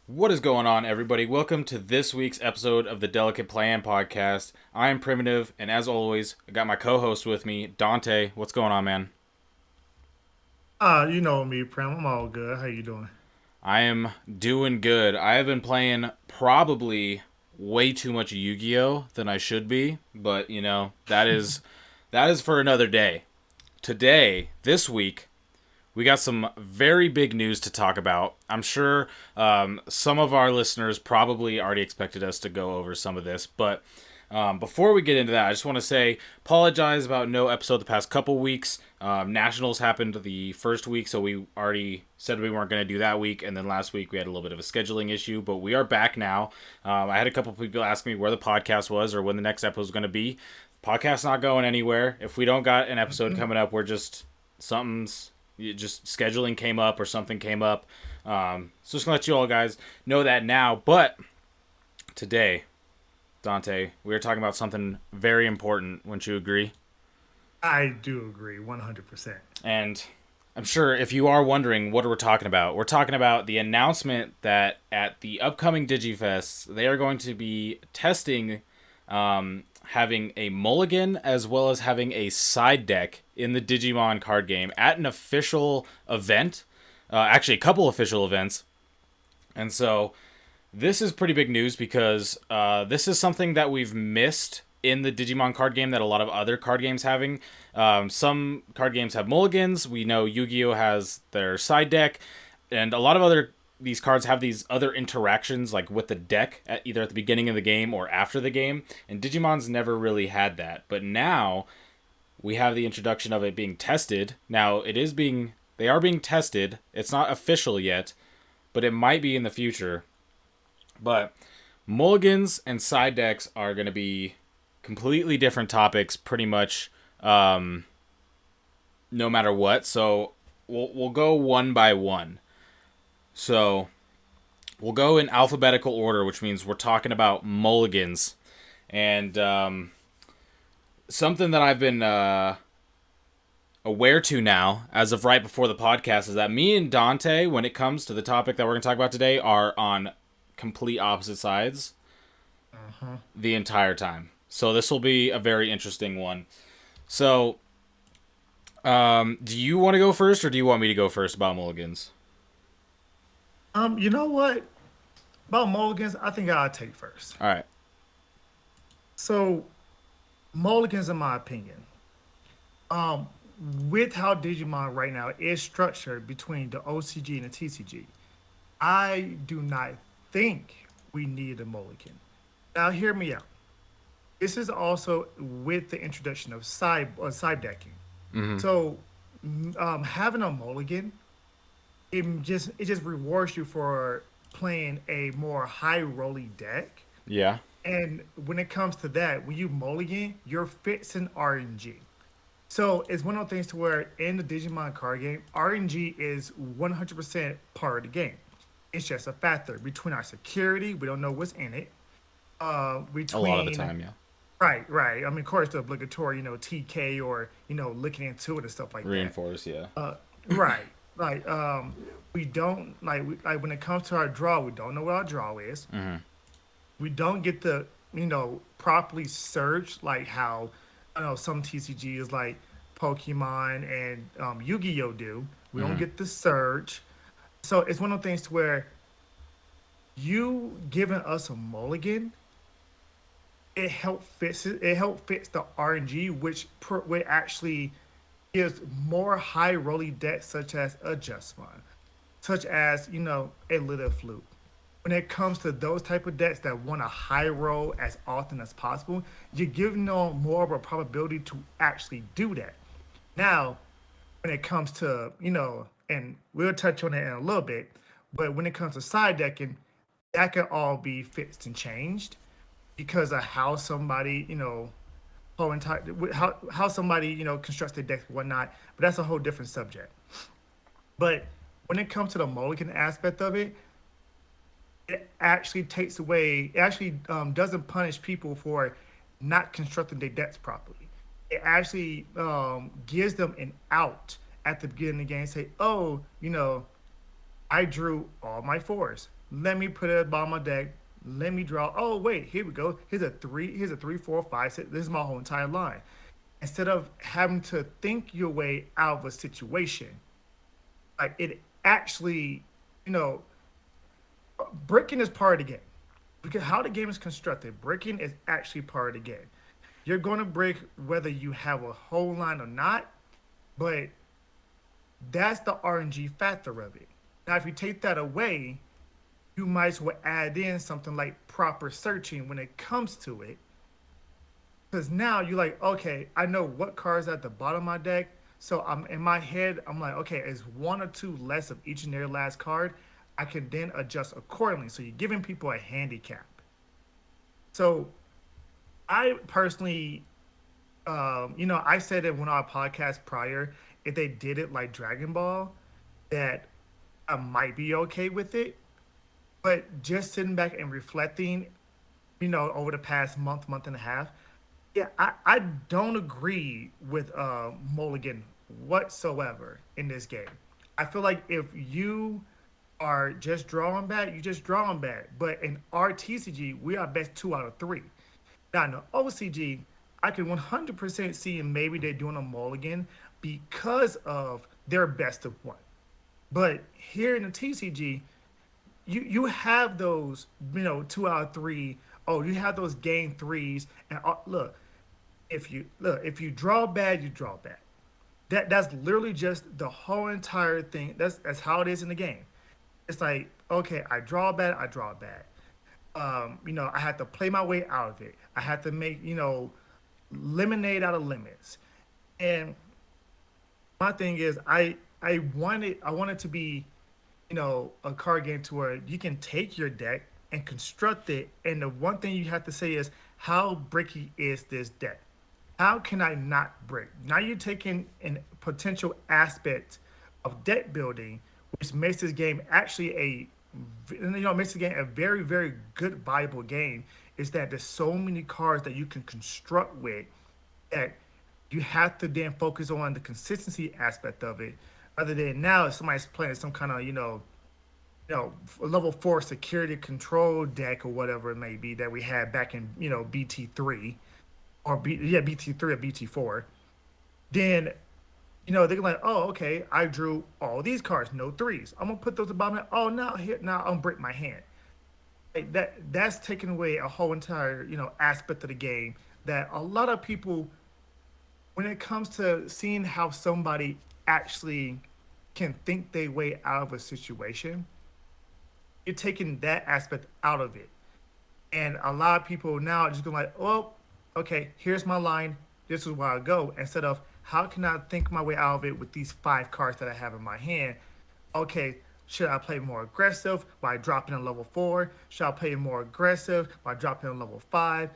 What is going on, everybody? Welcome to this week's episode of the Delicate Plan podcast. I am Primitive, and as always, I got my co-host with me, Dante. What's going on, man? You know me, Prim. I'm all good. How you doing? I am doing good. I have been playing probably way too much Yu-Gi-Oh than I should be, but that is for another day. Today, this week, we got some very big news to talk about. I'm sure some of our listeners probably already expected us to go over some of this, but before we get into that, I just want to say apologize about no episode the past couple weeks. Nationals happened the first week, so we already said we weren't going to do that week, and then last week we had a little bit of a scheduling issue, but we are back now. I had a couple people ask me where the podcast was or when the next episode was going to be. Podcast's not going anywhere. If we don't got an episode Mhm. coming up, we're just something's just scheduling came up or something came up. So just gonna let you all guys know that now. But today, Dante, we are talking about something very important. Wouldn't you agree? I do agree, 100%. And I'm sure if you are wondering what we're talking about, we're talking about the announcement that at the upcoming DigiFest, they are going to be testing having a Mulligan as well as having a side deck in the Digimon card game at an official event. Actually, a couple official events. And so this is pretty big news because this is something that we've missed in the Digimon card game that a lot of other card games having. Some card games have mulligans. We know Yu-Gi-Oh has their side deck, and a lot of other these cards have these other interactions like with the deck at either at the beginning of the game or after the game. And Digimon's never really had that, but now we have the introduction of it being tested. Now they are being tested. It's not official yet, but it might be in the future. But mulligans and side decks are going to be completely different topics, pretty much, no matter what. So we'll go one by one. So we'll go in alphabetical order, which means we're talking about mulligans, and something that I've been aware to now, as of right before the podcast, is that me and Dante, when it comes to the topic that we're going to talk about today, are on complete opposite sides Uh-huh. the entire time. So this will be a very interesting one. So, do you want to go first, or do you want me to go first about mulligans? You know what? About Mulligans, I think I'll take first. All right. So, Mulligans, in my opinion, um, with how Digimon right now is structured between the OCG and the TCG, I do not think we need a Mulligan. Now, hear me out. This is also with the introduction of side decking. Mm-hmm. So, having a Mulligan it just rewards you for playing a more high rolly deck. Yeah. And when it comes to that, when you mulligan, you're fixing RNG. So it's one of those things to where in the Digimon card game, RNG is 100% part of the game. It's just a factor between our security. We don't know what's in it. A lot of the Between time, yeah. right. I mean, of course, the obligatory, TK or looking into it and stuff like that. Reinforce, yeah. Uh, right. Like we don't like when it comes to our draw, we don't know what our draw is. Mm-hmm. We don't get to properly search like how some TCGs like Pokemon and Yu-Gi-Oh do. We don't Mm-hmm. get the search, so it's one of those things to where you giving us a mulligan, it help fix the RNG, which actually gives more high rolly decks such as adjustment, such as a little flute. When it comes to those type of decks that want a high roll as often as possible, you're giving them more of a probability to actually do that. Now, when it comes to and we'll touch on it in a little bit, but when it comes to side decking, that can all be fixed and changed because of how somebody how somebody constructs their decks and whatnot. But that's a whole different subject. But when it comes to the mulligan aspect of it, it actually takes away. It actually doesn't punish people for not constructing their decks properly. It actually gives them an out at the beginning of the game. Say, oh, I drew all my fours. Let me put it at the bottom of my deck. Let me draw. Oh wait, here we go. Here's a three. Here's a three, four, five, six. This is my whole entire line. Instead of having to think your way out of a situation, like it actually, you know, bricking is part of the game. Because how the game is constructed, bricking is actually part of the game. You're going to brick whether you have a whole line or not, but that's the RNG factor of it. Now, if you take that away, you might as well add in something like proper searching when it comes to it. Because now you're like, okay, I know what cards at the bottom of my deck. So I'm in my head, I'm like, okay, it's one or two less of each and every last card. I can then adjust accordingly. So you're giving people a handicap. So I personally, I said it when our podcast prior, if they did it like Dragon Ball, that I might be okay with it. But just sitting back and reflecting, over the past month, month and a half, yeah, I don't agree with Mulligan whatsoever in this game. I feel like if you are just drawing bad, you just drawing bad. But in our TCG, we are best 2 out of 3. Now in the OCG, I can 100% see maybe they're doing a Mulligan because of their best of one. But here in the TCG, you have those 2 out of 3. Oh, you have those game threes, and look, if you draw bad, you draw bad. That's literally just the whole entire thing. That's how it is in the game. It's like, okay, I draw bad, I draw bad. I had to play my way out of it. I had to make lemonade out of lemons. And my thing is, I wanted to be a card game to where you can take your deck and construct it. And the one thing you have to say is, how bricky is this deck? How can I not brick? Now you're taking a potential aspect of deck building, which makes this game actually makes the game a very, very good, viable game. Is that there's so many cards that you can construct with that you have to then focus on the consistency aspect of it. Other than now, if somebody's playing some kind of level 4 security control deck or whatever it may be that we had back in BT3 BT3 or BT4, then they're like, oh, okay, I drew all these cards, no threes. I'm gonna put those above my. Oh, now I'm break my hand. Like that's taking away a whole entire aspect of the game that a lot of people, when it comes to seeing how somebody actually can think their way out of a situation, you're taking that aspect out of it. And a lot of people now are just going like, oh, okay, here's my line. This is where I go. Instead of how can I think my way out of it with these 5 cards that I have in my hand? Okay, should I play more aggressive by dropping a level 4? Should I play more aggressive by dropping a level 5?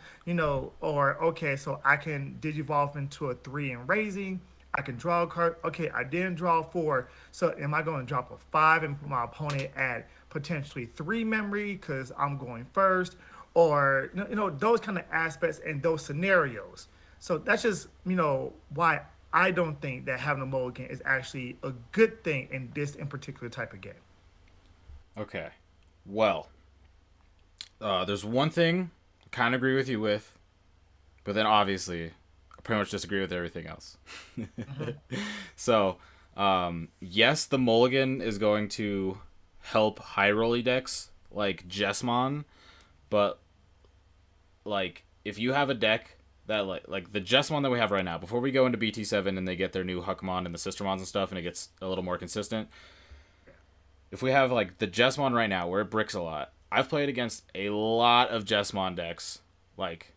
Or okay, so I can digivolve into a 3 and raising. I can draw a card. Okay, I didn't draw a 4. So am I going to drop a 5 and put my opponent at potentially 3 memory because I'm going first? Or those kind of aspects and those scenarios. So that's just why I don't think that having a mulligan is actually a good thing in this in particular type of game. Okay. Well, there's one thing I kind of agree with you with, but then obviously I pretty much disagree with everything else. So, yes, the mulligan is going to help high rolly decks like Jessmon, but like if you have a deck that like the Jessmon that we have right now, before we go into BT7 and they get their new Huckmon and the Sistermons and stuff and it gets a little more consistent, if we have like the Jessmon right now where it bricks a lot, I've played against a lot of Jessmon decks, like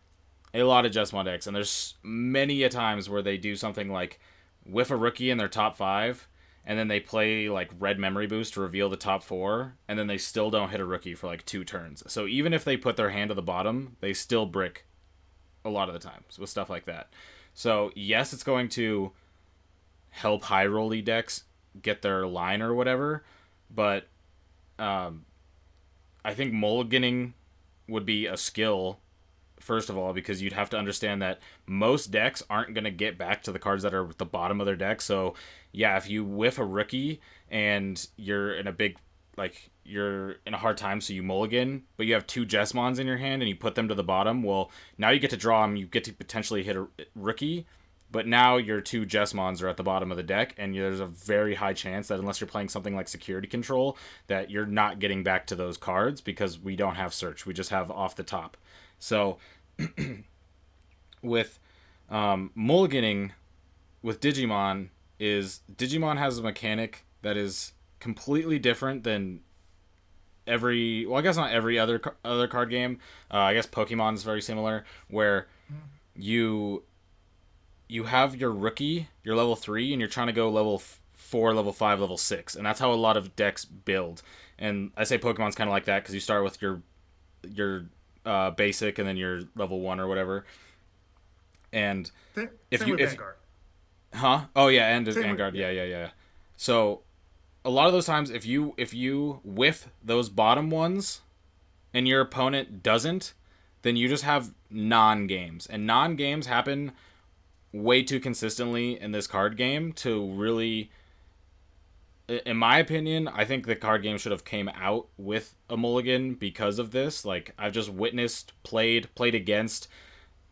a lot of Jessmon decks, and there's many a times where they do something like whiff a rookie in their top 5, and then they play like red memory boost to reveal the top 4, and then they still don't hit a rookie for like 2 turns. So even if they put their hand to the bottom, they still brick a lot of the times with stuff like that. So yes, it's going to help high rolly decks get their line or whatever, but I think mulliganing would be a skill, first of all, because you'd have to understand that most decks aren't going to get back to the cards that are at the bottom of their deck. So yeah, if you whiff a rookie and you're in a big, like you're in a hard time, so you mulligan, but you have two Jesmons in your hand and you put them to the bottom. Well, now you get to draw them. You get to potentially hit a rookie, but now your two Jesmons are at the bottom of the deck, and there's a very high chance that unless you're playing something like Security Control, that you're not getting back to those cards because we don't have search. We just have off the top. So with mulliganing with Digimon has a mechanic that is completely different than I guess not every other card game. I guess Pokemon's very similar, where you you have your rookie, your level 3, and you're trying to go level 4, level 5, level 6, and that's how a lot of decks build. And I say Pokemon's kind of like that because you start with your basic and then your level 1 or whatever. And Same with Vanguard. huh? Oh yeah, and Same with, Vanguard. yeah. Yeah. So a lot of those times, if you whiff those bottom ones and your opponent doesn't, then you just have non games, and non games happen way too consistently in this card game to really, in my opinion, I think the card game should have came out with a mulligan because of this. Like, I've just witnessed, played against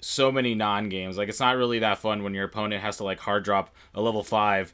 so many non games. Like, it's not really that fun when your opponent has to like hard drop a level 5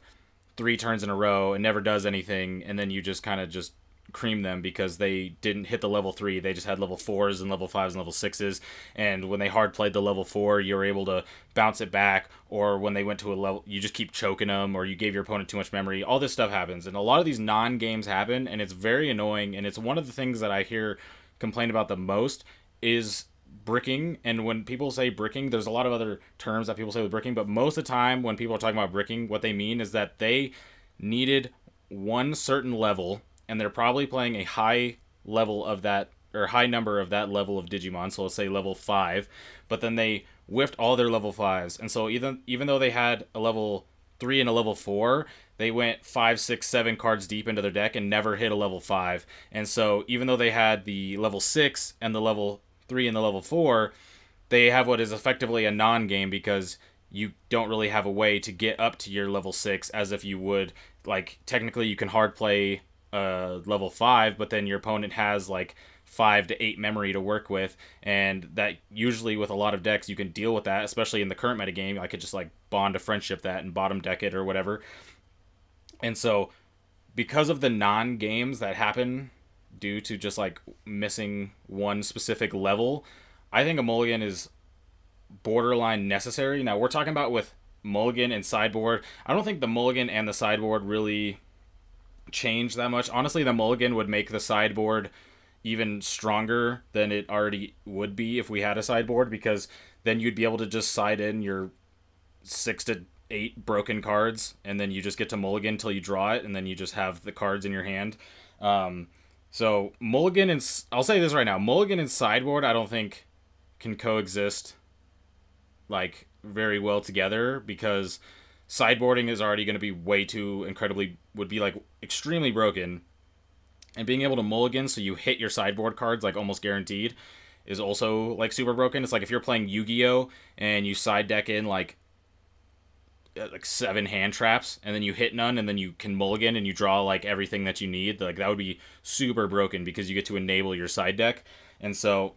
3 turns in a row and never does anything, and then you just kind of just cream them because they didn't hit the level 3. They just had level 4s and level 5s and level 6s, and when they hard played the level 4, you were able to bounce it back, or when they went to a level, you just keep choking them, or you gave your opponent too much memory. All this stuff happens, and a lot of these non-games happen, and it's very annoying, and it's one of the things that I hear complained about the most is bricking. And when people say bricking, there's a lot of other terms that people say with bricking, but most of the time when people are talking about bricking, what they mean is that they needed one certain level, and they're probably playing a high level of that, or high number of that level of Digimon, so let's say level 5, but then they whiffed all their level 5s, and so even though they had a level 3 and a level 4, they went 5, 6, 7 cards deep into their deck and never hit a level 5. And so even though they had the level 6 and the level 3 and the level 4, they have what is effectively a non-game because you don't really have a way to get up to your level 6 as if you would. Like, technically you can hard play level 5, but then your opponent has like 5 to 8 memory to work with, and that usually with a lot of decks you can deal with that, especially in the current metagame. I could just like bond a friendship that and bottom deck it or whatever. And so because of the non-games that happen due to just like missing one specific level, I think a mulligan is borderline necessary. Now we're talking about with mulligan and sideboard. I don't think the mulligan and the sideboard really change that much. Honestly, the mulligan would make the sideboard even stronger than it already would be if we had a sideboard, because then you'd be able to just side in your 6 to 8 broken cards, and then you just get to mulligan until you draw it, and then you just have the cards in your hand. So mulligan and I'll say this right now, mulligan and sideboard I don't think can coexist like very well together, because sideboarding is already going to be way too would be like extremely broken, and being able to mulligan so you hit your sideboard cards like almost guaranteed is also like super broken. It's like if you're playing Yu-Gi-Oh and you side deck in like 7 hand traps, and then you hit none, and then you can mulligan and you draw like everything that you need. Like, that would be super broken because you get to enable your side deck. And so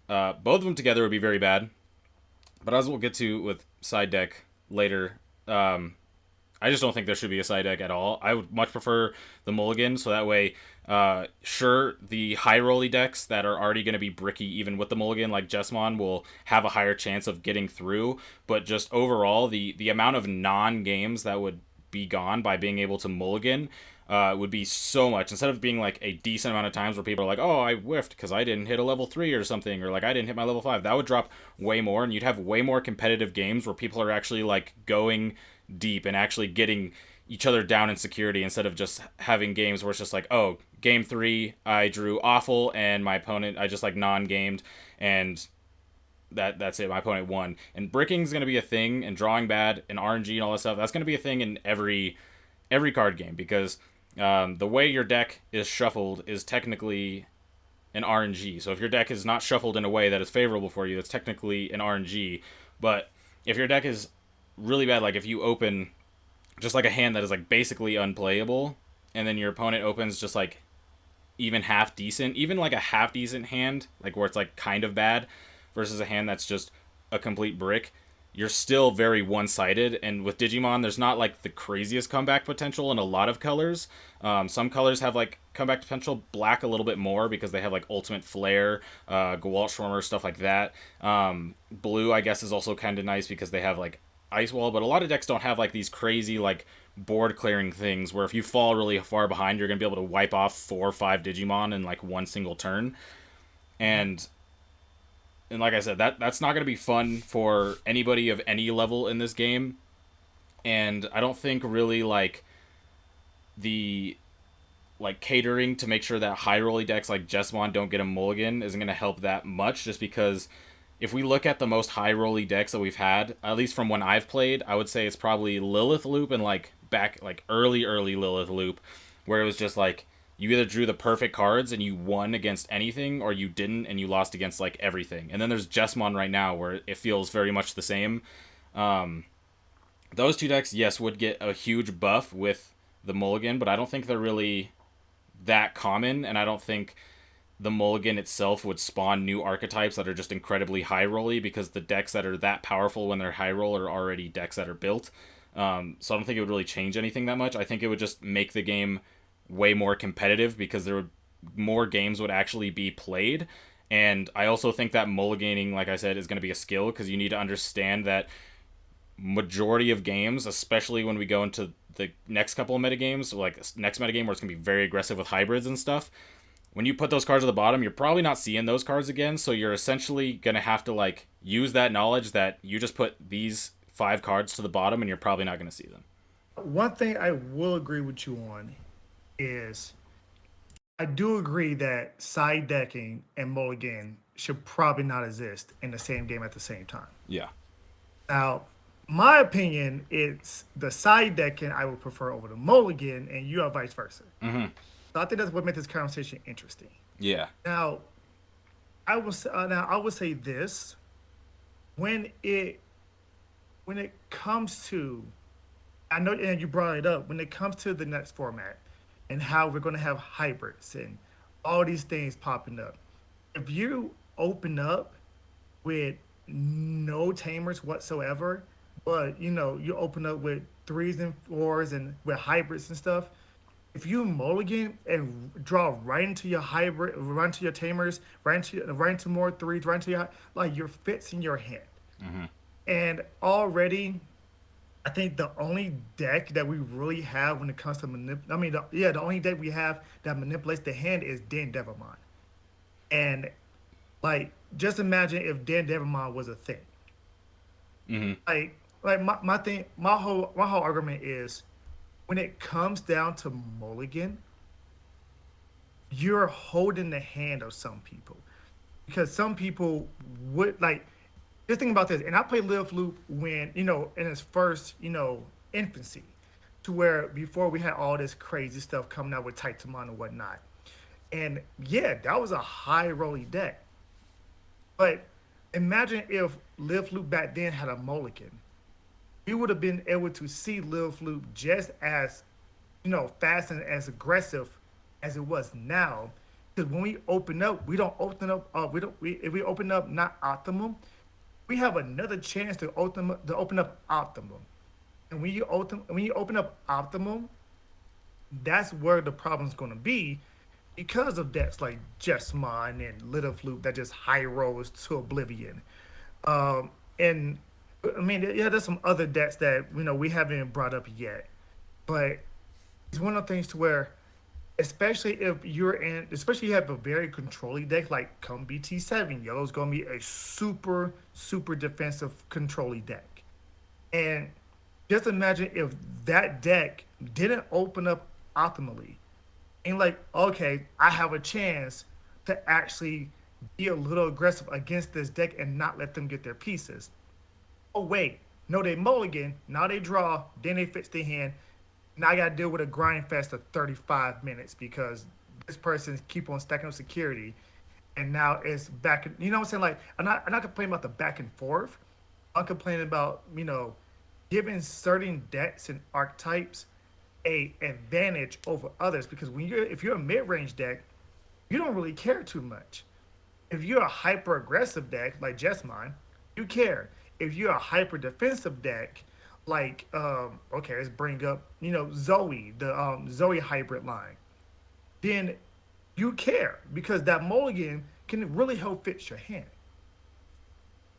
both of them together would be very bad. But as we'll get to with side deck later, I just don't think there should be a side deck at all. I would much prefer the mulligan, so that way, sure, the high rolly decks that are already going to be bricky even with the mulligan, like Jesmon, will have a higher chance of getting through, but just overall, the amount of non-games that would be gone by being able to mulligan would be so much. Instead of being like a decent amount of times where people are like, oh, I whiffed because I didn't hit a level 3 or something, or like I didn't hit my level 5, that would drop way more, and you'd have way more competitive games where people are actually like going deep and actually getting each other down in security, instead of just having games where it's just like, oh, game 3 I drew awful and my opponent, I just like non-gamed, and that's it, my opponent won. And bricking is going to be a thing, and drawing bad and RNG and all that stuff, that's going to be a thing in every card game, because the way your deck is shuffled is technically an RNG. So if your deck is not shuffled in a way that is favorable for you, that's technically an RNG. But if your deck is really bad, like if you open just like a hand that is like basically unplayable, and then your opponent opens just like even half decent, even like a half decent hand, like where it's like kind of bad, versus a hand that's just a complete brick, you're still very one sided. And with Digimon, there's not like the craziest comeback potential in a lot of colors. Some colors have like comeback potential, black a little bit more because they have like Ultimate Flare, Gewalt stuff like that. Blue, I guess, is also kind of nice because they have like Ice Wall, but a lot of decks don't have like these crazy like board clearing things where if you fall really far behind, you're gonna be able to wipe off 4 or 5 Digimon in like one single turn. And like I said, that's not gonna be fun for anybody of any level in this game. And I don't think really like the like catering to make sure that high rolly decks like Jessamon don't get a mulligan isn't going to help that much, just because if we look at the most high rolly decks that we've had, at least from when I've played, I would say it's probably Lilith Loop and like back like early Lilith Loop, where it was just like you either drew the perfect cards and you won against anything, or you didn't and you lost against like everything. And then there's Jessamon right now where it feels very much the same. Um, those two decks, yes, would get a huge buff with the mulligan, but I don't think they're really that common, and I don't think the mulligan itself would spawn new archetypes that are just incredibly high rolly, because the decks that are that powerful when they're high roll are already decks that are built. So I don't think it would really change anything that much. I think it would just make the game way more competitive because there would more games would actually be played. And I also think that mulliganing, like I said, is going to be a skill because you need to understand that majority of games, especially when we go into the next couple of metagames, like next metagame where it's going to be very aggressive with hybrids and stuff, when you put those cards at the bottom, you're probably not seeing those cards again. So you're essentially going to have to like use that knowledge that you just put these 5 cards to the bottom and you're probably not going to see them. One thing I will agree with you on is I do agree that side decking and mulligan should probably not exist in the same game at the same time. Yeah. Now, my opinion is the side decking I would prefer over the mulligan, and you are vice versa. Mm-hmm. So I think that's what makes this conversation interesting. Yeah. Now, I would say this: when it when it comes to, I know, and you brought it up, when it comes to the next format and how we're going to have hybrids and all these things popping up. If you open up with no tamers whatsoever, but you open up with threes and fours and with hybrids and stuff. If you mulligan and draw right into your hybrid, right into your tamers, right into more threes, right into your like your fits in your hand, Mm-hmm. and already I think the only deck that we really have when it comes to the only deck we have that manipulates the hand is Dan Devermon. And like, just imagine if Dan Devermon was a thing. Mm-hmm. My thing, my whole argument is when it comes down to Mulligan, you're holding the hand of some people because some people would like. Just think about this, and I played Live Loop when in its first infancy, to where before we had all this crazy stuff coming out with Titamon and whatnot, and yeah, that was a high rolly deck. But imagine if Live Loop back then had a Mulligan, we would have been able to see Live Loop just as fast and as aggressive as it was now. Because when we open up, we don't open up. We don't. If we open up not optimum, we have another chance to open up optimum. And when you open up optimum, that's where the problem's going to be because of decks like Jessamine and Little Flute that just high rolls to oblivion. And I mean, yeah, there's some other decks that we haven't brought up yet, but it's one of the things to where, especially you have a very controlling deck like come BT7, yellow's gonna be a super defensive controlling deck, and just imagine if that deck didn't open up optimally, and like, okay, I have a chance to actually be a little aggressive against this deck and not let them get their pieces. Oh wait, no, they mulligan. Now they draw. Then they fix their hand. Now I gotta deal with a grind fest of 35 minutes because this person keep on stacking up security, and now it's back. You know what I'm saying? Like I'm not complaining about the back and forth. I'm complaining about giving certain decks and archetypes a advantage over others because if you're a mid range deck, you don't really care too much. If you're a hyper aggressive deck like Just Mine, you care. If you're a hyper defensive deck like okay, let's bring up Zoe, the Zoe hybrid line, then you care because that Mulligan can really help fix your hand.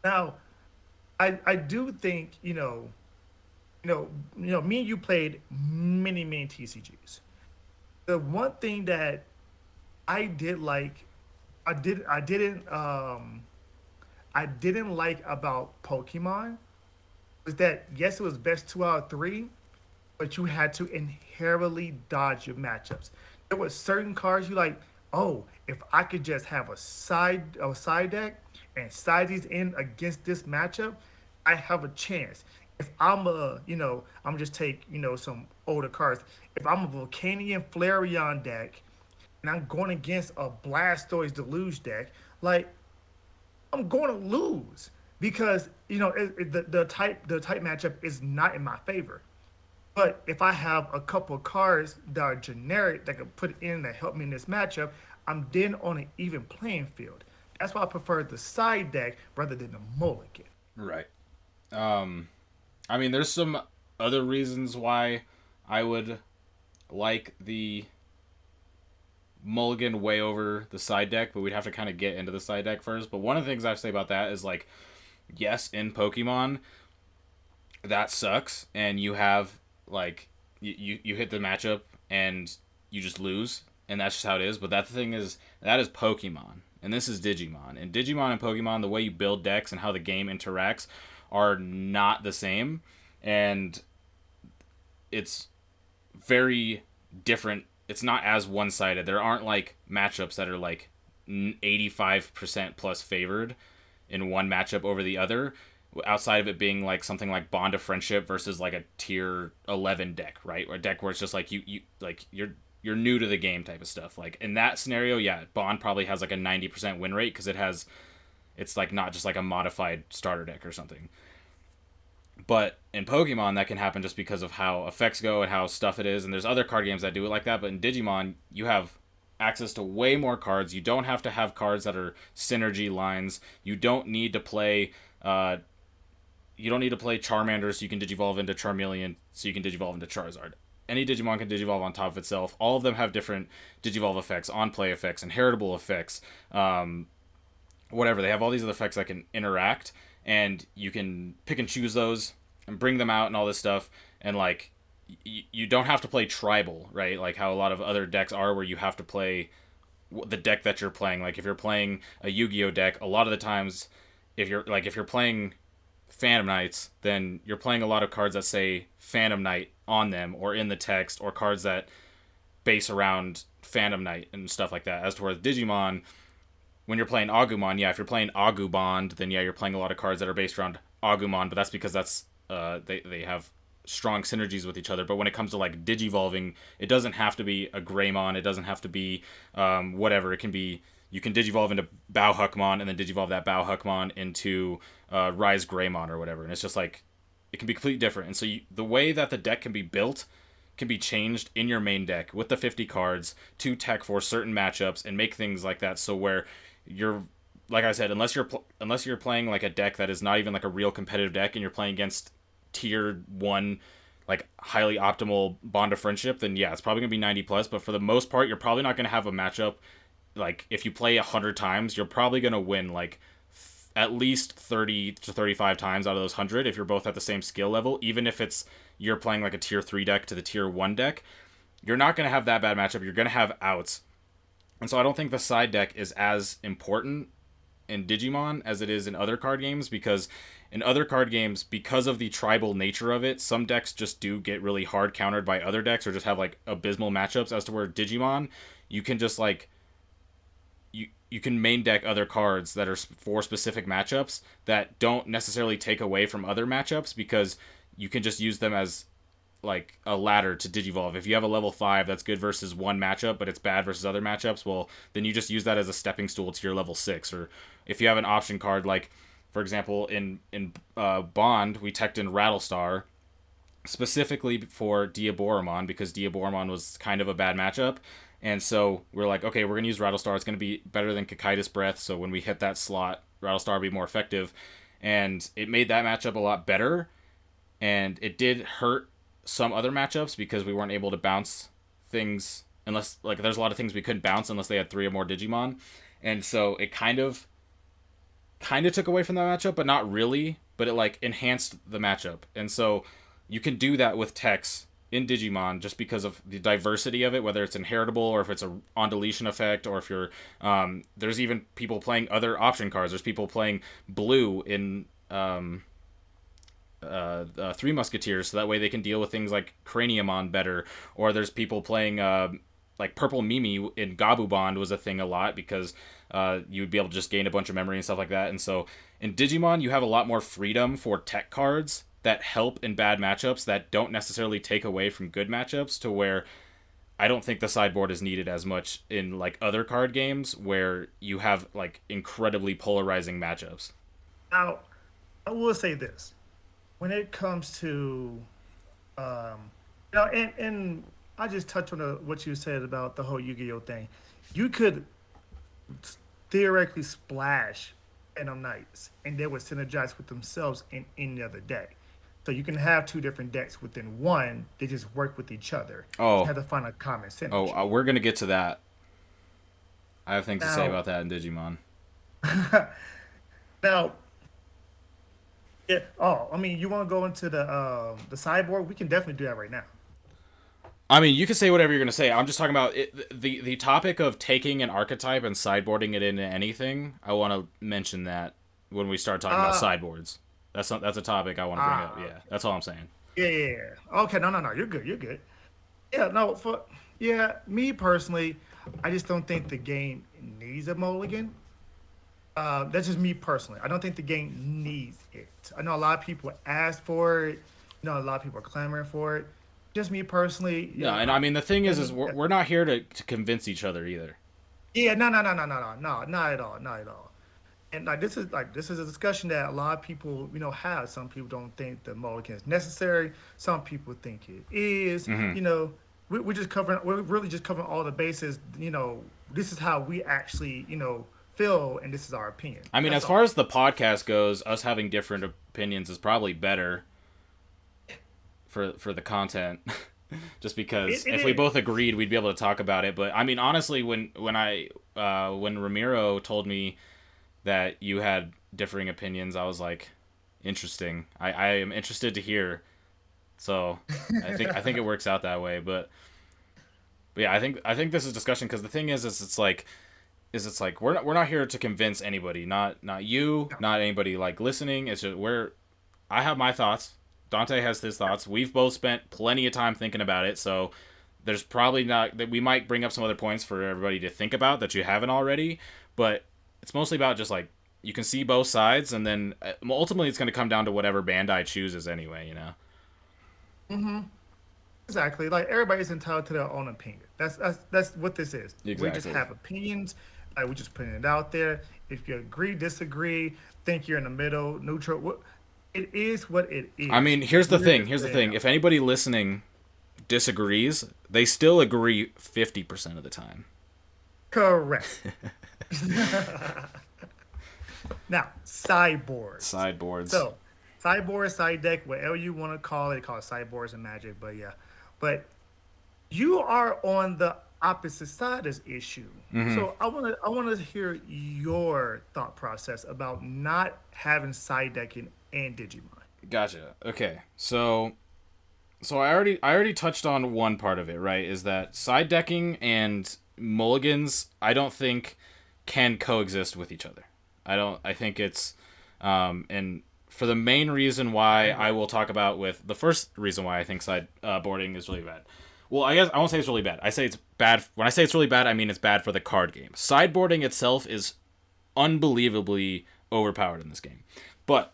Now, I do think me and you played many TCGs. The one thing that I did like, I didn't like about Pokemon was that yes, it was best 2 out of 3, but you had to inherently dodge your matchups. There were certain cards you like, oh, if I could just have a side deck and side these in against this matchup, I have a chance. If I'm just take, some older cards. If I'm a Volcanion Flareon deck and I'm going against a Blastoise Deluge deck, like I'm going to lose because the type matchup is not in my favor. But if I have a couple of cards that are generic that can put in that help me in this matchup, I'm then on an even playing field. That's why I prefer the side deck rather than the mulligan. Right. Um, I mean, there's some other reasons why I would like the Mulligan way over the side deck, but we'd have to kind of get into the side deck first. But one of the things I have to say about that is like, yes, in Pokemon, that sucks, and you have like you hit the matchup and you just lose, and that's just how it is. But that thing is that is Pokemon, and this is Digimon, and Digimon and Pokemon, the way you build decks and how the game interacts are not the same, and it's very different. It's not as one sided. There aren't like matchups that are like 85% plus favored in one matchup over the other, outside of it being like something like Bond of Friendship versus like a tier 11 deck, right? Or a deck where it's just like you like you're new to the game type of stuff. Like in that scenario, yeah, Bond probably has like a 90% win rate because it's like not just like a modified starter deck or something. But in Pokemon, that can happen just because of how effects go and how stuff it is. And there's other card games that do it like that. But in Digimon, you have access to way more cards. You don't have to have cards that are synergy lines. You don't need to play. You don't need to play Charmander so you can digivolve into Charmeleon so you can digivolve into Charizard. Any Digimon can digivolve on top of itself. All of them have different digivolve effects, on play effects, inheritable effects, whatever. They have all these other effects that can interact, and you can pick and choose those and bring them out and all this stuff. And like, you don't have to play tribal, right? Like how a lot of other decks are, where you have to play the deck that you're playing. Like if you're playing a Yu-Gi-Oh deck, a lot of the times, if you're playing Phantom Knights, then you're playing a lot of cards that say Phantom Knight on them or in the text, or cards that base around Phantom Knight and stuff like that. As towards Digimon, when you're playing Agumon, yeah, if you're playing Agubond, then yeah, you're playing a lot of cards that are based around Agumon, but that's because they have strong synergies with each other. But when it comes to like digivolving, it doesn't have to be a Greymon. It doesn't have to be whatever. It can be, you can digivolve into Bauhuckmon and then digivolve that Bauhuckmon into Rise Greymon or whatever. And it's just like, it can be completely different. And so the way that the deck can be built can be changed in your main deck with the 50 cards to tech for certain matchups and make things like that. So where you're, like I said, unless you're playing like a deck that is not even like a real competitive deck and you're playing against tier 1 like highly optimal Bond of Friendship, then yeah, it's probably gonna be 90 plus. But for the most part, you're probably not gonna have a matchup like, if you play 100 times, you're probably gonna win like at least 30 to 35 times out of those 100 if you're both at the same skill level. Even if it's you're playing like a tier 3 deck to the tier 1 deck, you're not going to have that bad matchup. You're going to have outs. And so I don't think the side deck is as important in Digimon as it is in other card games, because in other card games, because of the tribal nature of it, some decks just do get really hard countered by other decks or just have like abysmal matchups. As to where Digimon, you can just like you can main deck other cards that are for specific matchups that don't necessarily take away from other matchups, because you can just use them as like a ladder to digivolve. If you have a level 5 that's good versus one matchup but it's bad versus other matchups, well, then you just use that as a stepping stool to your level 6. Or if you have an option card, like for example in Bond, we teched in Rattlestar specifically for Diaboromon because Diaboromon was kind of a bad matchup, And so we're like, okay, we're gonna use Rattlestar. It's gonna be better than Cocytus Breath. So when we hit that slot, Rattlestar will be more effective. And it made that matchup a lot better. And it did hurt some other matchups because we weren't able to bounce things unless, like, there's a lot of things we couldn't bounce unless they had 3 or more Digimon. And so it kind of took away from that matchup, but not really. But it like enhanced the matchup, and so you can do that with Tex in Digimon just because of the diversity of it, whether it's inheritable or if it's a on deletion effect, or if you're there's even people playing other option cards. There's people playing blue in Three Musketeers, so that way they can deal with things like Craniumon better. Or there's people playing like Purple Mimi in Gabu Bond was a thing a lot because you would be able to just gain a bunch of memory and stuff like that. And so in Digimon, you have a lot more freedom for tech cards that help in bad matchups that don't necessarily take away from good matchups, to where I don't think the sideboard is needed as much in like other card games where you have like incredibly polarizing matchups. Now, I will say this: when it comes to, and I just touched on what you said about the whole Yu-Gi-Oh thing. You could theoretically splash Phantom Knights, and they would synergize with themselves in any other deck. So you can have two different decks within one. They just work with each other. You Oh, have to find a common oh, synergy. we're gonna get to that. I have things to say Now, about that in Digimon. now, yeah. Oh, I mean, you want to go into the sideboard? We can definitely do that right now. I mean, you can say whatever you're gonna say. I'm just talking about it, the topic of taking an archetype and sideboarding it into anything. I want to mention that when we start talking about Uh, sideboards. That's a topic I want to bring up. uh, Yeah, that's all I'm saying. yeah, yeah, yeah. Okay, no, no, no. You're good. You're good. Yeah, no, yeah, me personally, I just don't think the game needs a mulligan. That's just me personally. I don't think the game needs it. I know a lot of people ask for it. A lot of people are clamoring for it. Just me personally, No, and I mean the thing is doesn't. we're not here to convince each other either. Yeah, no, no, no, no, no, no, no, not at all, not at all. And this is a discussion that a lot of people have. Some people don't think the mulligan is necessary. Some people think it is. Hmm. We're really just covering all the bases. This is how we actually feel, and this is our opinion. I mean, That's as far all. as the podcast goes, us having different opinions is probably better for the content. Just It, because it if we is. both agreed, we'd be able to talk about it. But I mean, honestly, when Ramiro told me that you had differing opinions, I was like, interesting. I am interested to hear. So I think it works out that way. But yeah, I think this is discussion because the thing is it's like we're not here to convince anybody, not you, not anybody like listening. It's just I have my thoughts. Dante has his thoughts. We've both spent plenty of time thinking about it, so there's probably not that we might bring up some other points for everybody to think about that you haven't already, but it's mostly about just like you can see both sides, and then ultimately it's going to come down to whatever Bandai chooses anyway. Exactly. Like everybody's entitled to their own opinion. That's what this is. We just Exactly. have opinions. Like we just putting it out there. If you agree, disagree, think you're in the middle, neutral. It is what it I is. mean, here's the We're thing. just Here's the putting it thing. out If anybody listening disagrees, they still agree 50% of the time. there. Correct. Now, sideboards. Sideboards. So, sideboard, side deck, whatever you want to call it. Call it sideboards and magic, but yeah. But you are on the opposite side of this issue. Hmm. So I want to hear your thought process about not having side decking and Digimon. Gotcha. Okay. So I already touched on one part of it, right? Is that side decking and mulligans I don't think can coexist with each other. I think it's and for the main reason I why I agree. will talk about with the first reason why I think side boarding is really bad. Well, I guess I won't say it's really bad. I say it's bad. When I say it's really bad, I mean it's bad for the card game. Sideboarding itself is unbelievably overpowered in this game. But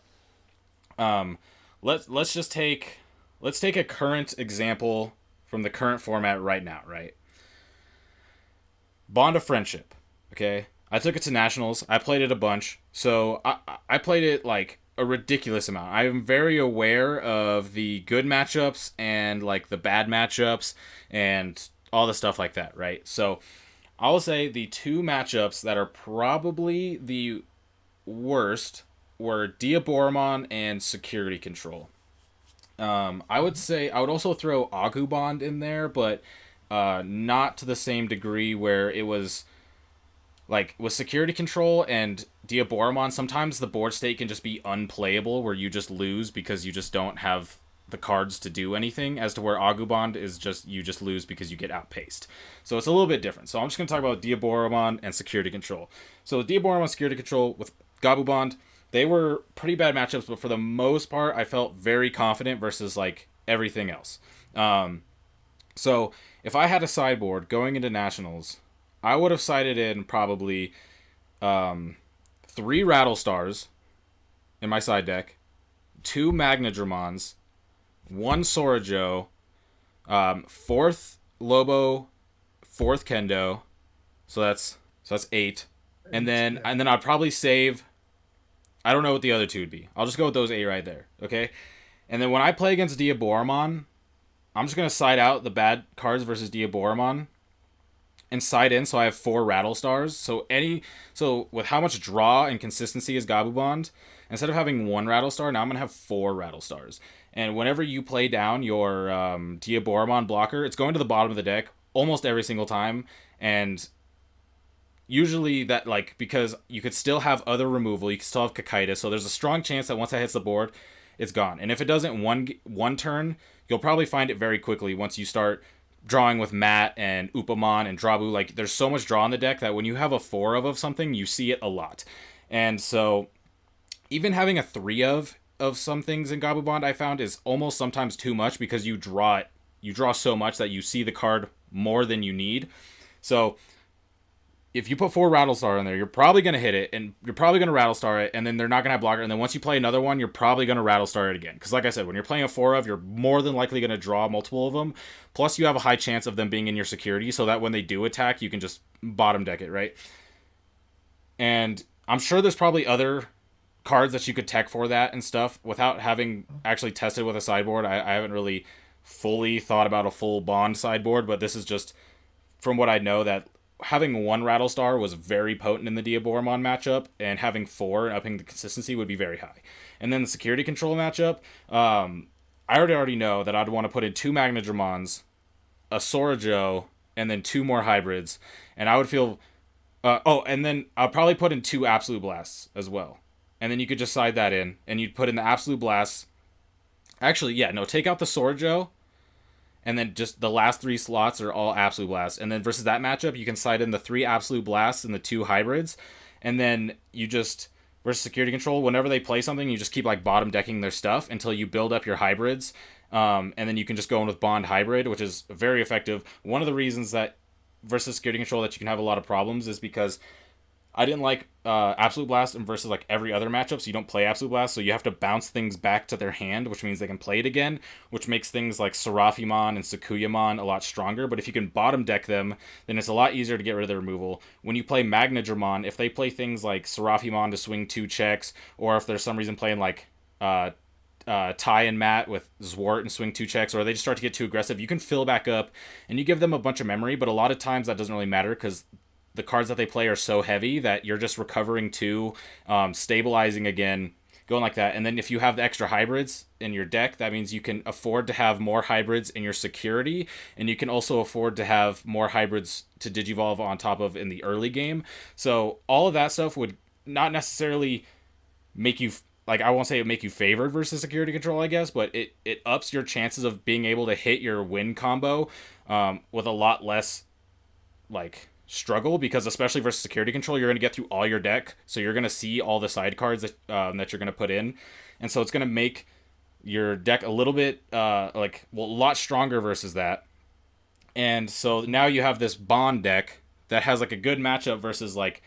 um, let's just take a current example from the current format right now, right? Bond of Friendship. Okay, I took it to nationals. I played it a bunch, so I played it like a ridiculous amount. I am very aware of the good matchups and like the bad matchups, and all the stuff like that, right? So I will say the two matchups that are probably the worst were Diaboromon and Security Control. I would say I would also throw Agubond in there, but not to the same degree where it was like with Security Control and Diaboromon. Sometimes the board state can just be unplayable, where you just lose because you just don't have the cards to do anything. As to where Agubond is just you just lose because you get outpaced. So it's a little bit different. So I'm just gonna talk about Diaboromon and Security Control. So Diaboromon Security Control with Gabubond, they were pretty bad matchups, but for the most part, I felt very confident versus like everything else. So if I had a sideboard going into nationals, I would have sided in probably um, three Rattlestars in my side deck, two Magnadramons, one Sorajo, fourth Lobo, fourth Kendo. So that's eight, and then I'd probably save. I don't know what the other two would be. I'll just go with those eight right there. Okay, and then when I play against Diaboromon, I'm just gonna side out the bad cards versus Diaboromon and side in, so I have four Rattlestars. So with how much draw and consistency is Gabubond, instead of having one Rattlestar, now I'm gonna have four Rattlestars. And whenever you play down your Diaboromon blocker, it's going to the bottom of the deck almost every single time, and usually that like because you could still have other removal, you can still have Kakaitis, so there's a strong chance that once that hits the board, it's gone. And if it doesn't one turn, you'll probably find it very quickly once you start drawing with Matt and Upamon and Drabu. Like there's so much draw in the deck that when you have a four of something, you see it a lot. And so even having a three of some things in Gabubond I found is almost sometimes too much because you draw so much that you see the card more than you need. So if you put four Rattlestar in there, you're probably going to hit it, and you're probably going to Rattlestar it, and then they're not going to have blocker, and then once you play another one, you're probably going to Rattlestar it again. Because like I said, when you're playing a four of, you're more than likely going to draw multiple of them, plus you have a high chance of them being in your security, so that when they do attack, you can just bottom deck it, right? And I'm sure there's probably other cards that you could tech for that and stuff without having actually tested with a sideboard. I haven't really fully thought about a full Bond sideboard, but this is just from what I know that having one Rattlestar was very potent in the Diaboromon matchup, and having four and upping the consistency would be very high. And then the Security Control matchup, I already know that I'd want to put in two Magnadramons, a Sorajo, and then two more hybrids, and I would feel. And then I'll probably put in two Absolute Blasts as well, and then you could just side that in, and you'd put in the Absolute Blasts. Actually, yeah, no, take out the Sorajo, and then just the last three slots are all Absolute Blasts. And then versus that matchup, you can side in the three Absolute Blasts and the two hybrids. And then you just, versus Security Control, whenever they play something, you just keep like bottom decking their stuff until you build up your hybrids. And then you can just go in with Bond Hybrid, which is very effective. One of the reasons that versus Security Control that you can have a lot of problems is because I didn't like Absolute Blast and versus like every other matchup, so you don't play Absolute Blast, so you have to bounce things back to their hand, which means they can play it again, which makes things like Serafimon and Sakuyamon a lot stronger. But if you can bottom deck them, then it's a lot easier to get rid of their removal. When you play Magnadramon, if they play things like Serafimon to swing two checks, or if there's some reason playing like Ty and Matt with Zwart and swing two checks, or they just start to get too aggressive, you can fill back up and you give them a bunch of memory, but a lot of times that doesn't really matter because the cards that they play are so heavy that you're just recovering to, stabilizing again, going like that. And then if you have the extra hybrids in your deck, that means you can afford to have more hybrids in your security, and you can also afford to have more hybrids to digivolve on top of in the early game. So all of that stuff would not necessarily make you, like, I won't say it make you favored versus Security Control, I guess, but it ups your chances of being able to hit your win combo with a lot less, like, struggle, because especially versus Security Control, you're going to get through all your deck, so you're going to see all the side cards that you're going to put in, and so it's going to make your deck a little bit a lot stronger versus that. And so now you have this Bond deck that has like a good matchup versus like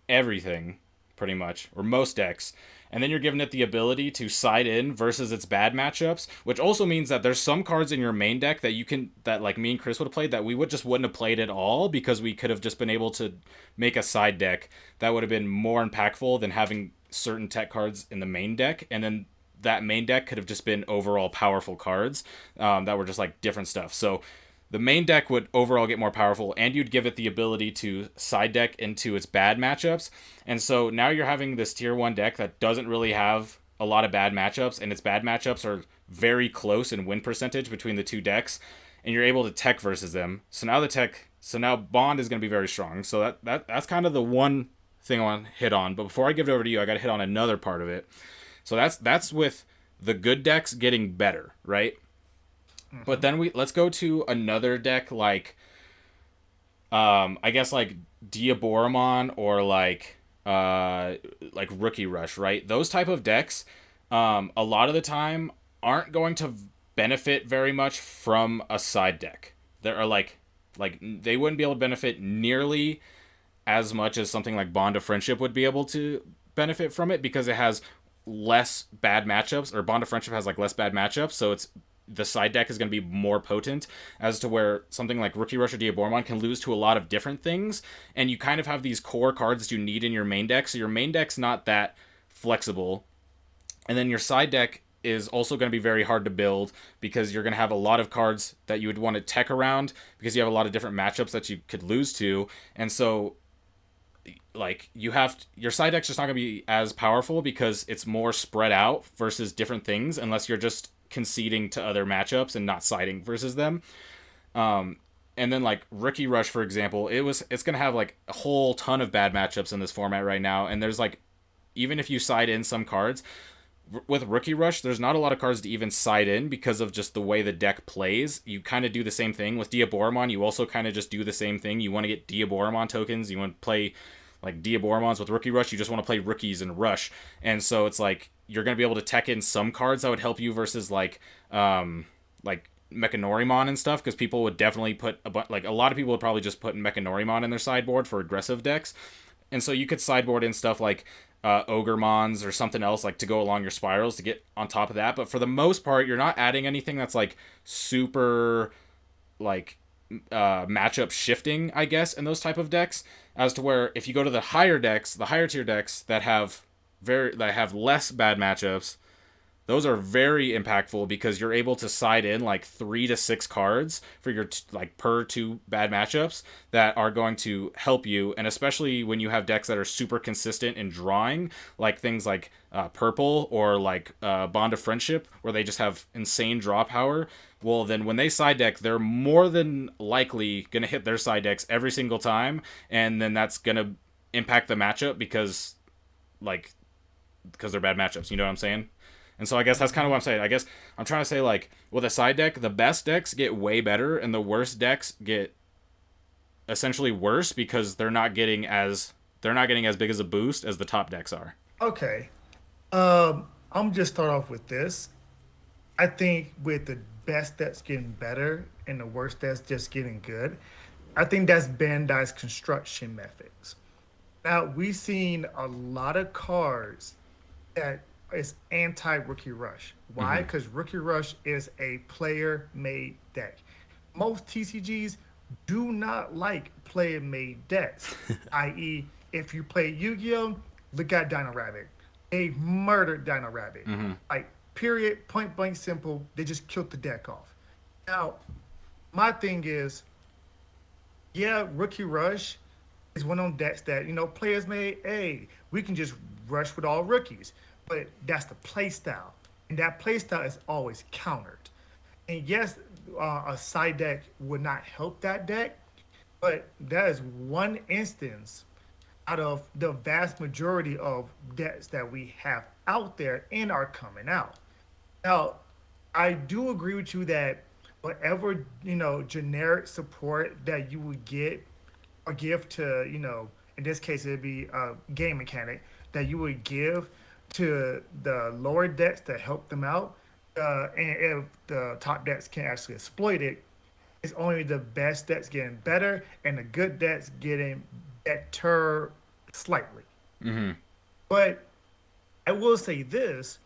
everything pretty much, or most decks. And then you're giving it the ability to side in versus its bad matchups, which also means that there's some cards in your main deck that like me and Chris would have played that we wouldn't have played at all, because we could have just been able to make a side deck that would have been more impactful than having certain tech cards in the main deck. And then that main deck could have just been overall powerful cards that were just like different stuff. So the main deck would overall get more powerful, and you'd give it the ability to side deck into its bad matchups. And so now you're having this tier 1 deck that doesn't really have a lot of bad matchups, and its bad matchups are very close in win percentage between the two decks, and you're able to tech versus them. So now Bond is going to be very strong. So that's kind of the one thing I want to hit on. But before I give it over to you, I got to hit on another part of it. So that's with the good decks getting better, right? But then let's go to another deck I guess like Diaboromon or like Rookie Rush, right? Those type of decks, a lot of the time aren't going to benefit very much from a side deck. There are like they wouldn't be able to benefit nearly as much as something like Bond of Friendship would be able to benefit from it because it has less bad matchups, or Bond of Friendship has like less bad matchups, so it's the side deck is going to be more potent, as to where something like Rookie Rush or Diaboromon can lose to a lot of different things, and you kind of have these core cards that you need in your main deck, so your main deck's not that flexible, and then your side deck is also going to be very hard to build because you're going to have a lot of cards that you would want to tech around because you have a lot of different matchups that you could lose to, and so like your side deck's just not going to be as powerful because it's more spread out versus different things, unless you're just conceding to other matchups and not siding versus them. And then like Rookie Rush, for example, it's gonna have like a whole ton of bad matchups in this format right now, and there's like, even if you side in some cards with Rookie Rush, there's not a lot of cards to even side in because of just the way the deck plays. You kind of do the same thing with Diaboromon. You also kind of just do the same thing. You want to get Diaboromon tokens. You want to play like Diaboromons with Rookie Rush. You just want to play rookies and Rush, and so it's like you're gonna be able to tech in some cards that would help you versus like Mechanorimon and stuff, because people would definitely put like a lot of people would probably just put Mechanorimon in their sideboard for aggressive decks, and so you could sideboard in stuff like Ogremons or something else like to go along your spirals to get on top of that. But for the most part, you're not adding anything that's like super like matchup shifting, I guess, in those type of decks. As to where if you go to the higher decks, the higher tier decks that have less bad matchups, those are very impactful because you're able to side in like 3 to 6 cards for your like per 2 bad matchups that are going to help you, and especially when you have decks that are super consistent in drawing, like things like Purple or like Bond of Friendship, where they just have insane draw power. Well, then when they side deck, they're more than likely gonna hit their side decks every single time, and then that's gonna impact the matchup like because they're bad matchups. You know what I'm saying? And so I guess that's kind of what I'm saying. I guess I'm trying to say, like, with a side deck, the best decks get way better and the worst decks get essentially worse because they're not getting as big as a boost as the top decks are. Okay. I'm just start off with this. I think with the best that's getting better and the worst that's just getting good, I think that's Bandai's construction methods. Now we've seen a lot of cards that is anti Rookie Rush. Why? Mm-hmm. Because Rookie Rush is a player made deck. Most TCGs do not like player made decks, i.e., if you play Yu Gi Oh!, look at Dino Rabbit. They murdered Dino Rabbit. Mm-hmm. Like, period, point blank simple. They just killed the deck off. Now, my thing is, yeah, Rookie Rush is one of them decks that, players may, hey, we can just rush with all rookies. But that's the play style. And that play style is always countered. And yes, a side deck would not help that deck, but that is one instance out of the vast majority of decks that we have out there and are coming out. Now, I do agree with you that whatever, generic support that you would get or give to, in this case, it'd be a game mechanic that you would give to the lower decks to help them out. And if the top decks can actually exploit it, it's only the best decks getting better and the good decks getting better slightly. Mm-hmm. But I will say this: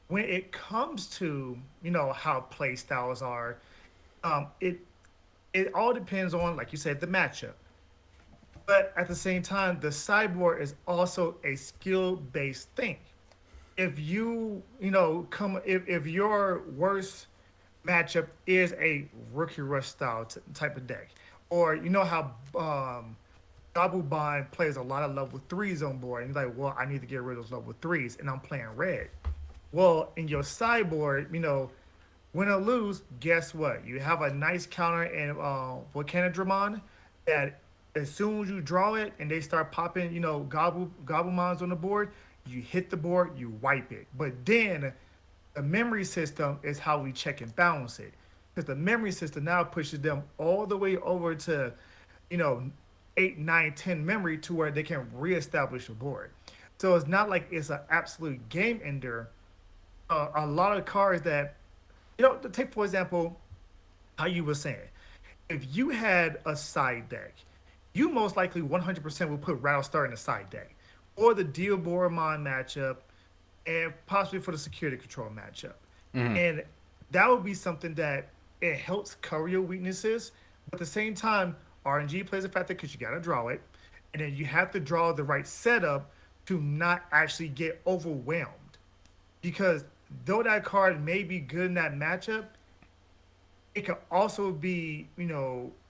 when it comes to how play styles are, it all depends on, like you said, the matchup. But at the same time, the sideboard is also a skill based thing. If you you know come if your worst matchup is a rookie rush style type of deck. Or you know how Gabubon plays a lot of level threes on board, and you're like, well, I need to get rid of those level threes, and I'm playing red. Well, in your sideboard, win or lose, guess what? You have a nice counter in Volcanodramon that as soon as you draw it and they start popping, Gobblemons on the board, you hit the board, you wipe it. But then the memory system is how we check and balance it. Because the memory system now pushes them all the way over to, you know, 8, 9, 10 memory to where they can reestablish a board. So it's not like it's an absolute game ender. A lot of cards that, take for example, how you were saying, if you had a side deck, you most likely 100% would put Rattlestar in the side deck, or the Deal Boromon matchup, and possibly for the security control matchup. Mm-hmm. And that would be something that it helps cover your weaknesses, but at the same time, RNG plays a factor because you got to draw it, and then you have to draw the right setup to not actually get overwhelmed. Because though that card may be good in that matchup, it can also be,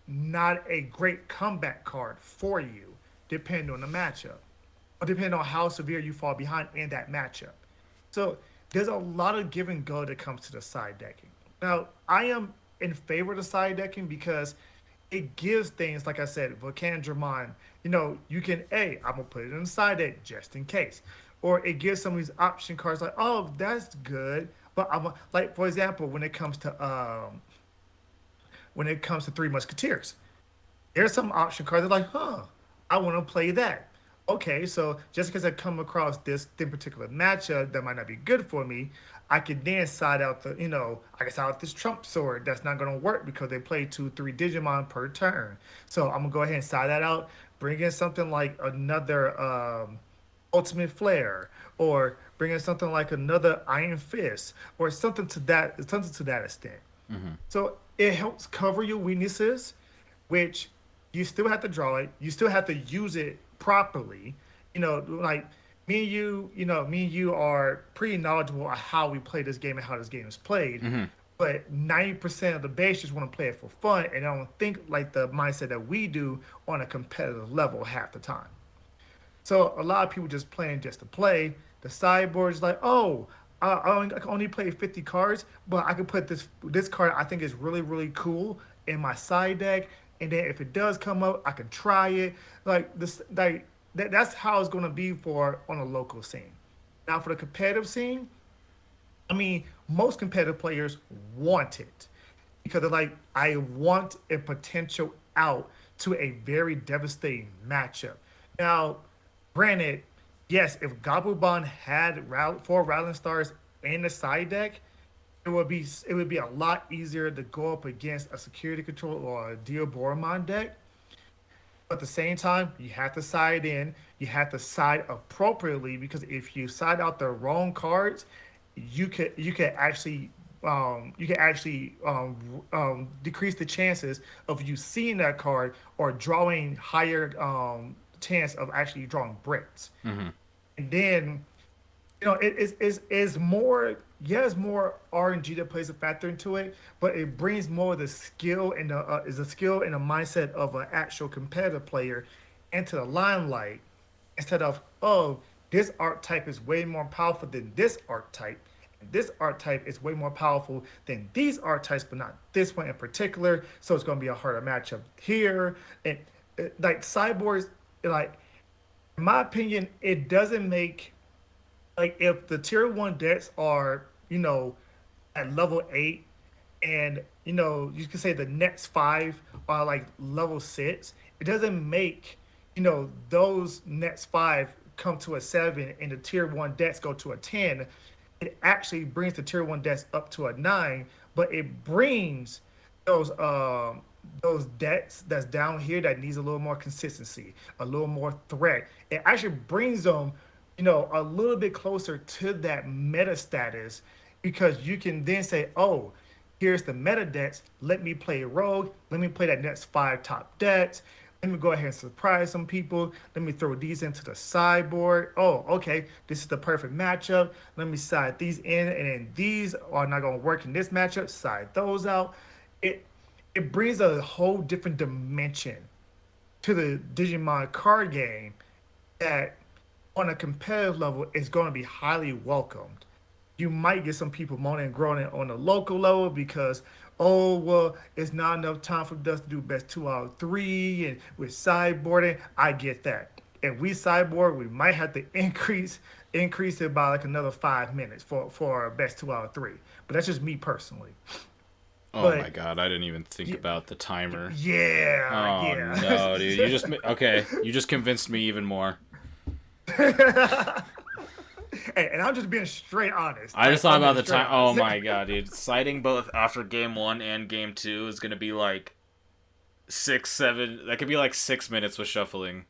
not a great comeback card for you, depending on the matchup, or depending on how severe you fall behind in that matchup. So there's a lot of give and go that comes to the side decking. Now, I am in favor of the side decking because it gives things, like I said, Volcan Dramon, you can, hey, I'm going to put it in the side deck just in case. Or it gives some of these option cards like, oh, that's good. But like, for example, when it comes to Three Musketeers, there's some option cards that are like, huh, I want to play that. Okay, so just because I come across this particular matchup that might not be good for me, I can then side out I can side out this Trump sword that's not going to work because they play 2, 3 Digimon per turn. So I'm going to go ahead and side that out, bring in something like another Ultimate Flare, or bring in something like another Iron Fist, or something to that extent. Mm-hmm. So it helps cover your weaknesses, which you still have to draw it. You still have to use it properly. Like me and you are pretty knowledgeable on how we play this game and how this game is played. Mm-hmm. But 90% of the base just want to play it for fun and I don't think like the mindset that we do on a competitive level half the time. So a lot of people just playing just to play. The sideboard is like, oh, I can only play 50 cards, but I can put this card I think is really really cool in my side deck, and then if it does come up, I can try it. Like this, that's how it's gonna be for on a local scene. Now for the competitive scene, I mean, most competitive players want it because they're like, I want a potential out to a very devastating matchup. Now, granted, yes, if Gabubon had 4 Rattling Stars in the side deck, it would be a lot easier to go up against a security control or a Dio Boromon deck. But at the same time, you have to side in. You have to side appropriately because if you side out the wrong cards, you can actually decrease the chances of you seeing that card or drawing higher chance of actually drawing bricks. Mm-hmm. And then it's more, yeah, it's more RNG that plays a factor into it, but it brings more of the skill and the skill and the mindset of an actual competitive player into the limelight instead of, oh, this archetype is way more powerful than this archetype, and this archetype is way more powerful than these archetypes, but not this one in particular. So it's going to be a harder matchup here. And like cyborgs, like in my opinion, it doesn't make, like, if the tier one decks are at level 8, and you can say the next five are like level 6, it doesn't make those next five come to a 7 and the tier one decks go to a 10. It actually brings the tier one decks up to a 9, but it brings those um those decks that's down here that needs a little more consistency, a little more threat. It actually brings them, a little bit closer to that meta status because you can then say, oh, here's the meta decks. Let me play Rogue. Let me play that next five top decks. Let me go ahead and surprise some people. Let me throw these into the sideboard. Oh, okay, this is the perfect matchup. Let me side these in, and then these are not going to work in this matchup. Side those out. It it brings a whole different dimension to the Digimon card game that on a competitive level is going to be highly welcomed. You might get some people moaning and groaning on the local level because, oh, well, it's not enough time for us to do best 2 out of 3 and with sideboarding. I get that. If we sideboard, we might have to increase it by like another 5 minutes for best 2 out of 3. But that's just me personally. Oh my But god, I didn't even think about the timer. yeah, Oh yeah. no, dude. You just okay, you just convinced me even more. And I'm just being straight honest. I Like just thought I'm about being the straight time. Oh honest. my god, dude. Citing both after game 1 and game 2 is going to be like 6 7. That could be like 6 minutes with shuffling.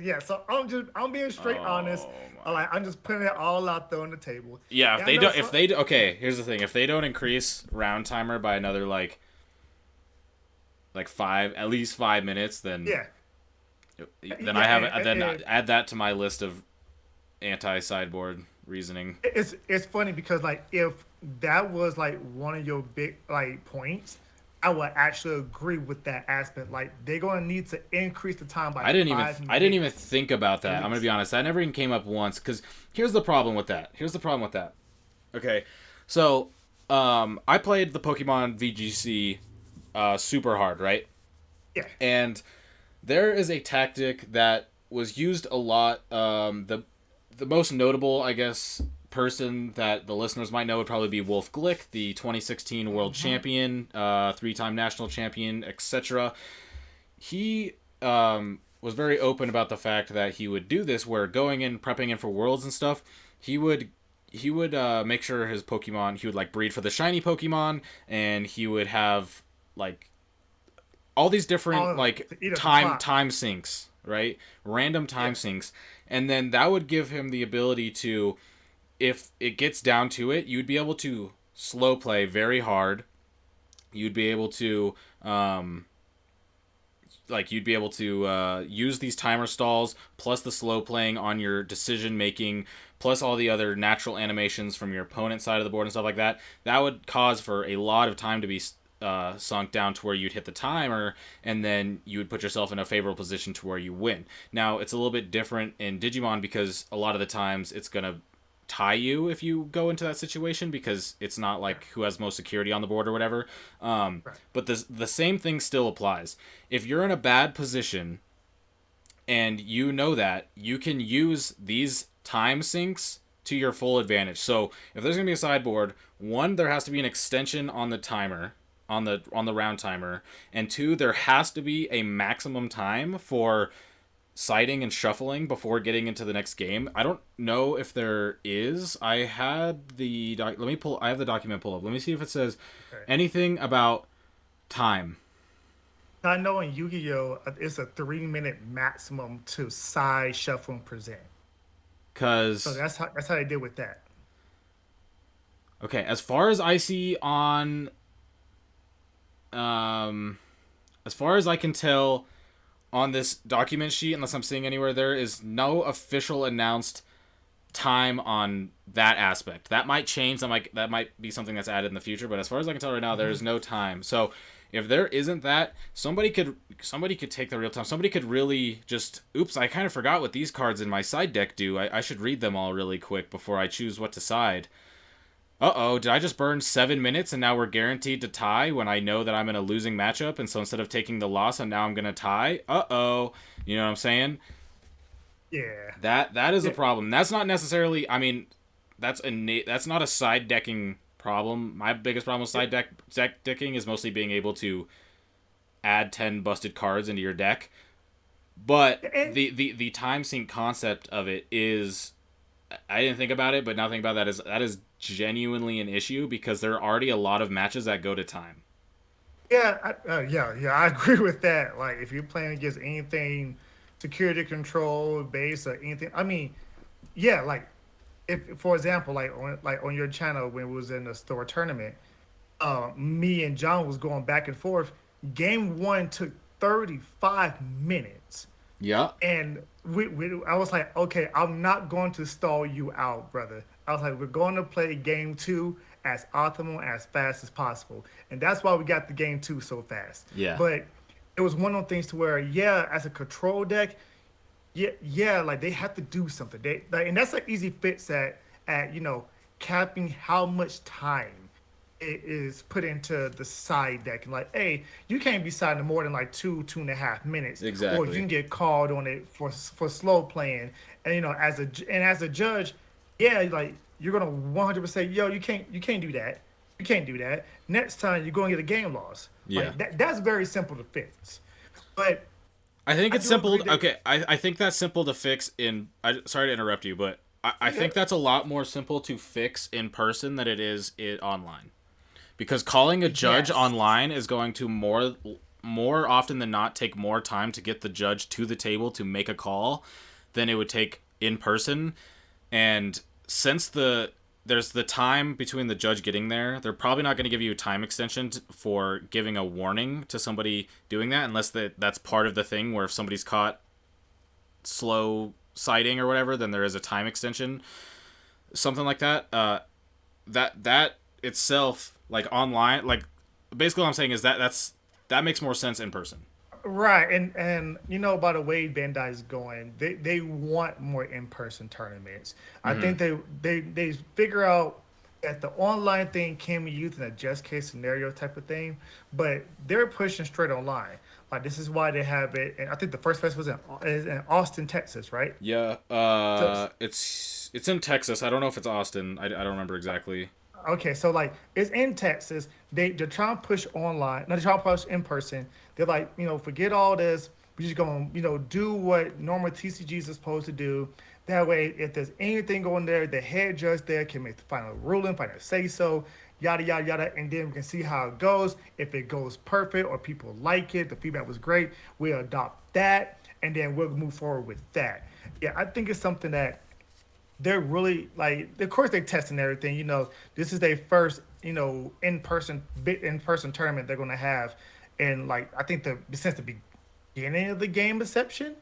Yeah, so I'm being straight honest. Oh my I'm just putting it all out there on the table. Yeah, if And I they know don't, if some. they okay, here's the thing: if they don't increase round timer by another like five, at least 5 minutes, Yeah, then I yeah, have then and add that to my list of anti sideboard reasoning. it's funny because like if that was like one of your big like points, I would actually agree with that aspect. Like they're gonna need to increase the time by five I didn't even minutes think about at that. I'm gonna be least. honest. That never even came up once. Because here's the problem with that. Okay, so I played the Pokemon VGC super hard, right? Yeah, And there is a tactic that was used a lot. The most notable, I guess, person that the listeners might know would probably be Wolf Glick, the 2016 world champion, 3-time national champion, etc. He was very open about the fact that he would do this, where going in, prepping in for worlds and stuff, he would make sure his Pokemon, he would like breed for the shiny Pokemon, and he would have like all these different all like to eat up the clock. time sinks, right? Random Yeah, time sinks, and then that would give him the ability to, if it gets down to it, you'd be able to slow play very hard. You'd be able to use these timer stalls plus the slow playing on your decision making plus all the other natural animations from your opponent's side of the board and stuff like that. That would cause for a lot of time to be sunk down to where you'd hit the timer, and then you would put yourself in a favorable position to where you win. Now it's a little bit different in Digimon because a lot of the times it's gonna tie you if you go into that situation, because it's not right, like who has most security on the board or whatever. right. But the same thing still applies. If you're in a bad position and you know that, you can use these time sinks to your full advantage. So if there's gonna be a sideboard, one, there has to be an extension on the timer, on the round timer, and two, there has to be a maximum time for sighting and shuffling before getting into the next game. I don't know if there is. I had the let me pull. I have the document pulled up. Let me see if it says Okay. anything about time. I know in Yu-Gi-Oh, it's a 3 minute maximum to side shuffle and present. So Cause that's how they did with that. okay, as far as I see on um, as far as I can tell on this document sheet, unless I'm seeing anywhere, there is no official announced time on that aspect. That might change. That might be something that's added in the future. But as far as I can tell right now, there is no time. So if there isn't that, somebody could take the real time. Somebody could really just, oops, I kind of forgot what these cards in my side deck do. I should read them all really quick before I choose what to side. Uh-oh, did I just burn 7 minutes and now we're guaranteed to tie when I know that I'm in a losing matchup, and so instead of taking the loss and now I'm gonna tie? Uh-oh. You know what I'm saying? Yeah. That is a Yeah. problem. That's not necessarily. I mean, that's not a side decking problem. My biggest problem with deck decking is mostly being able to add 10 busted cards into your deck. But And the time sync concept of it is, I didn't think about it, but now thinking about that is genuinely an issue because there are already a lot of matches that go to time. yeah, I agree with that. Like if you're playing against anything security control based or anything, I mean, yeah, like if for example, like on your channel when we was in the store tournament, me and John was going back and forth. Game one took 35 minutes. Yeah. And I was like, okay, I'm not going to stall you out, brother. I was like, we're going to play game two as optimal, as fast as possible. And that's why we got the game two so fast. Yeah. But it was one of those things to where, yeah, as a control deck, yeah, like they have to do something. They like, and that's an easy fix at capping how much time it is put into the side deck. And like, hey, you can't be siding more than like 2.5 minutes, or you Exactly. can get called on it for slow playing. And as a judge, yeah, like you're gonna 100%, yo, you can't do that. You can't do that. Next time you're going to get a game loss. Yeah. Like that's very simple to fix. But I think I it's do simple. agree that Okay, I think that's simple to fix in. Sorry to interrupt you, but I you think good. that's a lot more simple to fix in person than it online. Because calling a judge Yes. online is going to more often than not take more time to get the judge to the table to make a call than it would take in person. And since there's the time between the judge getting there, they're probably not going to give you a time extension for giving a warning to somebody doing that, unless that's part of the thing where if somebody's caught slow sighting or whatever, then there is a time extension, something like that. That itself, like online, like basically what I'm saying is that makes more sense in person. Right, and by the way Bandai's going, they want more in person tournaments. I think they figure out that the online thing can be used in a just case scenario type of thing, but they're pushing straight online. Like this is why they have it, and I think the first fest was in Austin, Texas, right? Yeah, So it's in Texas. I don't know if it's Austin. I don't remember exactly. okay, so like it's in Texas. They're trying to push online. No, they're trying to push in person. They're like, forget all this. We're just gonna, do what normal TCGs are supposed to do. That way, if there's anything going there, the head judge there can make the final ruling, final say so, yada yada yada, and then we can see how it goes. If it goes perfect or people like it, the feedback was great, we'll adopt that, and then we'll move forward with that. Yeah, I think it's something that they're really like, of course they're testing everything. This is their first in person tournament they're going to have, and like I think since the beginning of the game reception,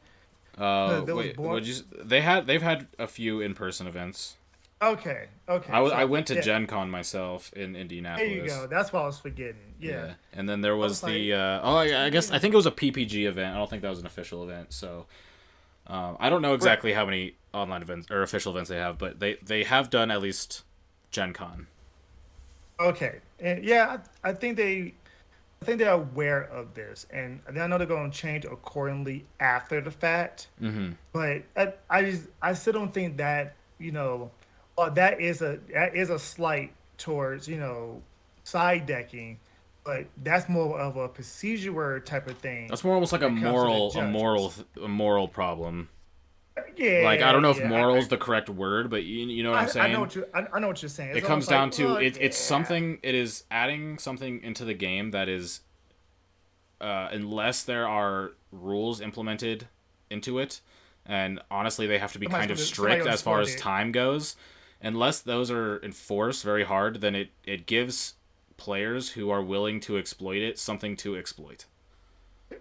that was Wait, born. would you? They've had a few in person events. Okay, I okay, was I so went to yeah, Gen Con myself in there you Indianapolis. go, that's what I was forgetting. Yeah, Yeah, and then there I was was like, the I guess I think it was a PPG event. I don't think that was an official event. So I don't know right, exactly how many online events or official events they have, but they have done at least Gen Con. okay, and yeah, I think they're aware of this, and I know they're going to change accordingly after the fact. Mm-hmm. But I still don't think that that is a slight towards side decking, but that's more of a procedure type of thing That's more almost like when it comes to the judges. a moral problem. Like I Yeah, don't know if yeah, moral is the correct word, but you know what I'm I know saying. what you're saying. It It's comes almost like, down to well, it's yeah, something. It is adding something into the game that is unless there are rules implemented into it, and honestly, they have to be kind of somebody strict gonna as far exploit as it. time goes. Unless those are enforced very hard, then it gives players who are willing to exploit it something to exploit.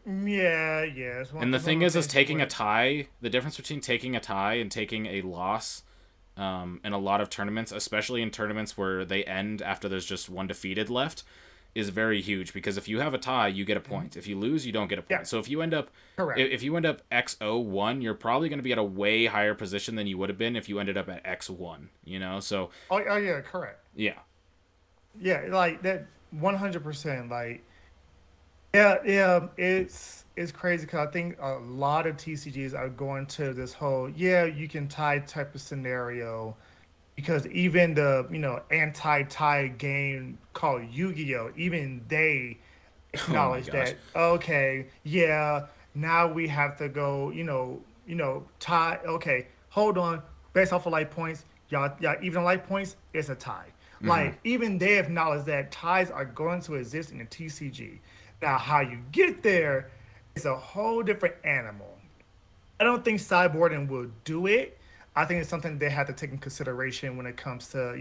Yeah, yeah. It's one, And the it's one thing of those is things to taking a where, tie. The difference between taking a tie and taking a loss, in a lot of tournaments, especially in tournaments where they end after there's just one defeated left, is very huge. Because if you have a tie, you get a mhm, point. If you lose, you don't get a yeah, point. So if you end up correct. if you end up X01, you're probably going to be at a way higher position than you would have been if you ended up at X1. So Oh yeah, correct. yeah. Yeah, like that 100%. Like, yeah, yeah, it's crazy because I think a lot of TCGs are going to this whole, yeah, you can tie type of scenario, because even the anti-tie game called Yu-Gi-Oh, even they Oh my acknowledge gosh. that, okay, yeah, now we have to go, tie. Okay, hold on, based off of life points, y'all even life points, it's a tie. Hmm. Like even they acknowledge that ties are going to exist in the TCG. Now, how you get there is a whole different animal. I don't think sideboarding will do it. I think it's something they have to take in consideration when it comes to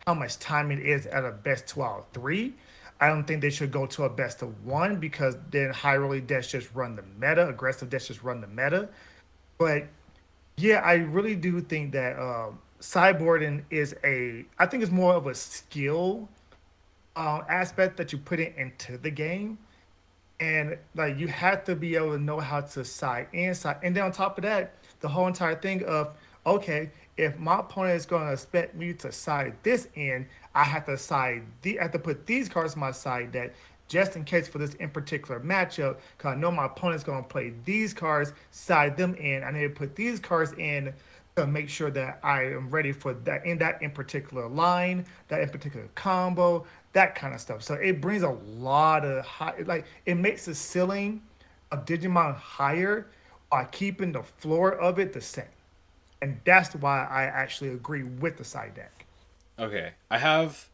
how much time it is at a best 2 out of 3. I don't think they should go to a best of one because then high rolling decks just run the meta, aggressive decks just run the meta. But yeah, I really do think that sideboarding is I think it's more of a skill aspect that you put it into the game, and like you have to be able to know how to side inside, and then on top of that, the whole entire thing of okay, if my opponent is going to expect me to side this in, I have to I have to put these cards in my side deck just in case for this in particular matchup, because I know my opponent's going to play these cards, side them in. I need to put these cards in to make sure that I am ready for that in particular line, that in particular combo, that kind of stuff. So it brings a lot of like it makes the ceiling of Digimon higher by keeping the floor of it the same. And that's why I actually agree with the side deck. Okay, I have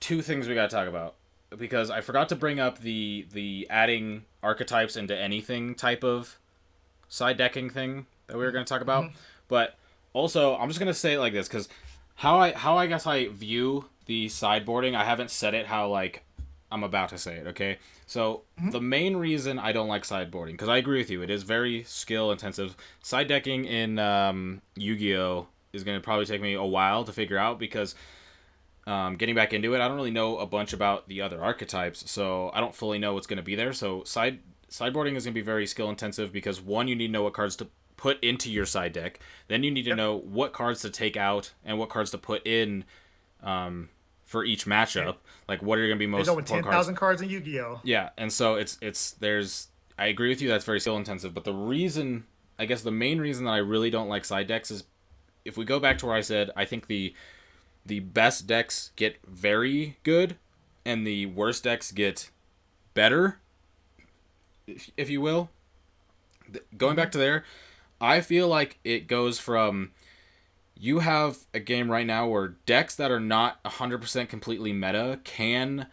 two things we got to talk about because I forgot to bring up the adding archetypes into anything type of side decking thing that we were going to talk about. But also, I'm just going to say it like this because how I guess I view the sideboarding, I haven't said it how like I'm about to say it. Okay, so the main reason I don't like sideboarding, because I agree with you, it is very skill intensive. Side decking in Yu-Gi-Oh is going to probably take me a while to figure out because getting back into it, I don't really know a bunch about the other archetypes, so I don't fully know what's going to be there. So sideboarding is going to be very skill intensive because one, you need to know what cards to put into your side deck. Then you need to Yep. know what cards to take out and what cards to put in for each matchup. Like what are going to be There's most over important cards? 10,000 cards in Yu-Gi-Oh. Yeah, and so it's there's I agree with you that's very skill intensive, but the reason I guess the main reason that I really don't like side decks is if we go back to where I said I think the best decks get very good and the worst decks get better, if you will. Going back to there, I feel like it goes from you have a game right now where decks that are not 100% completely meta can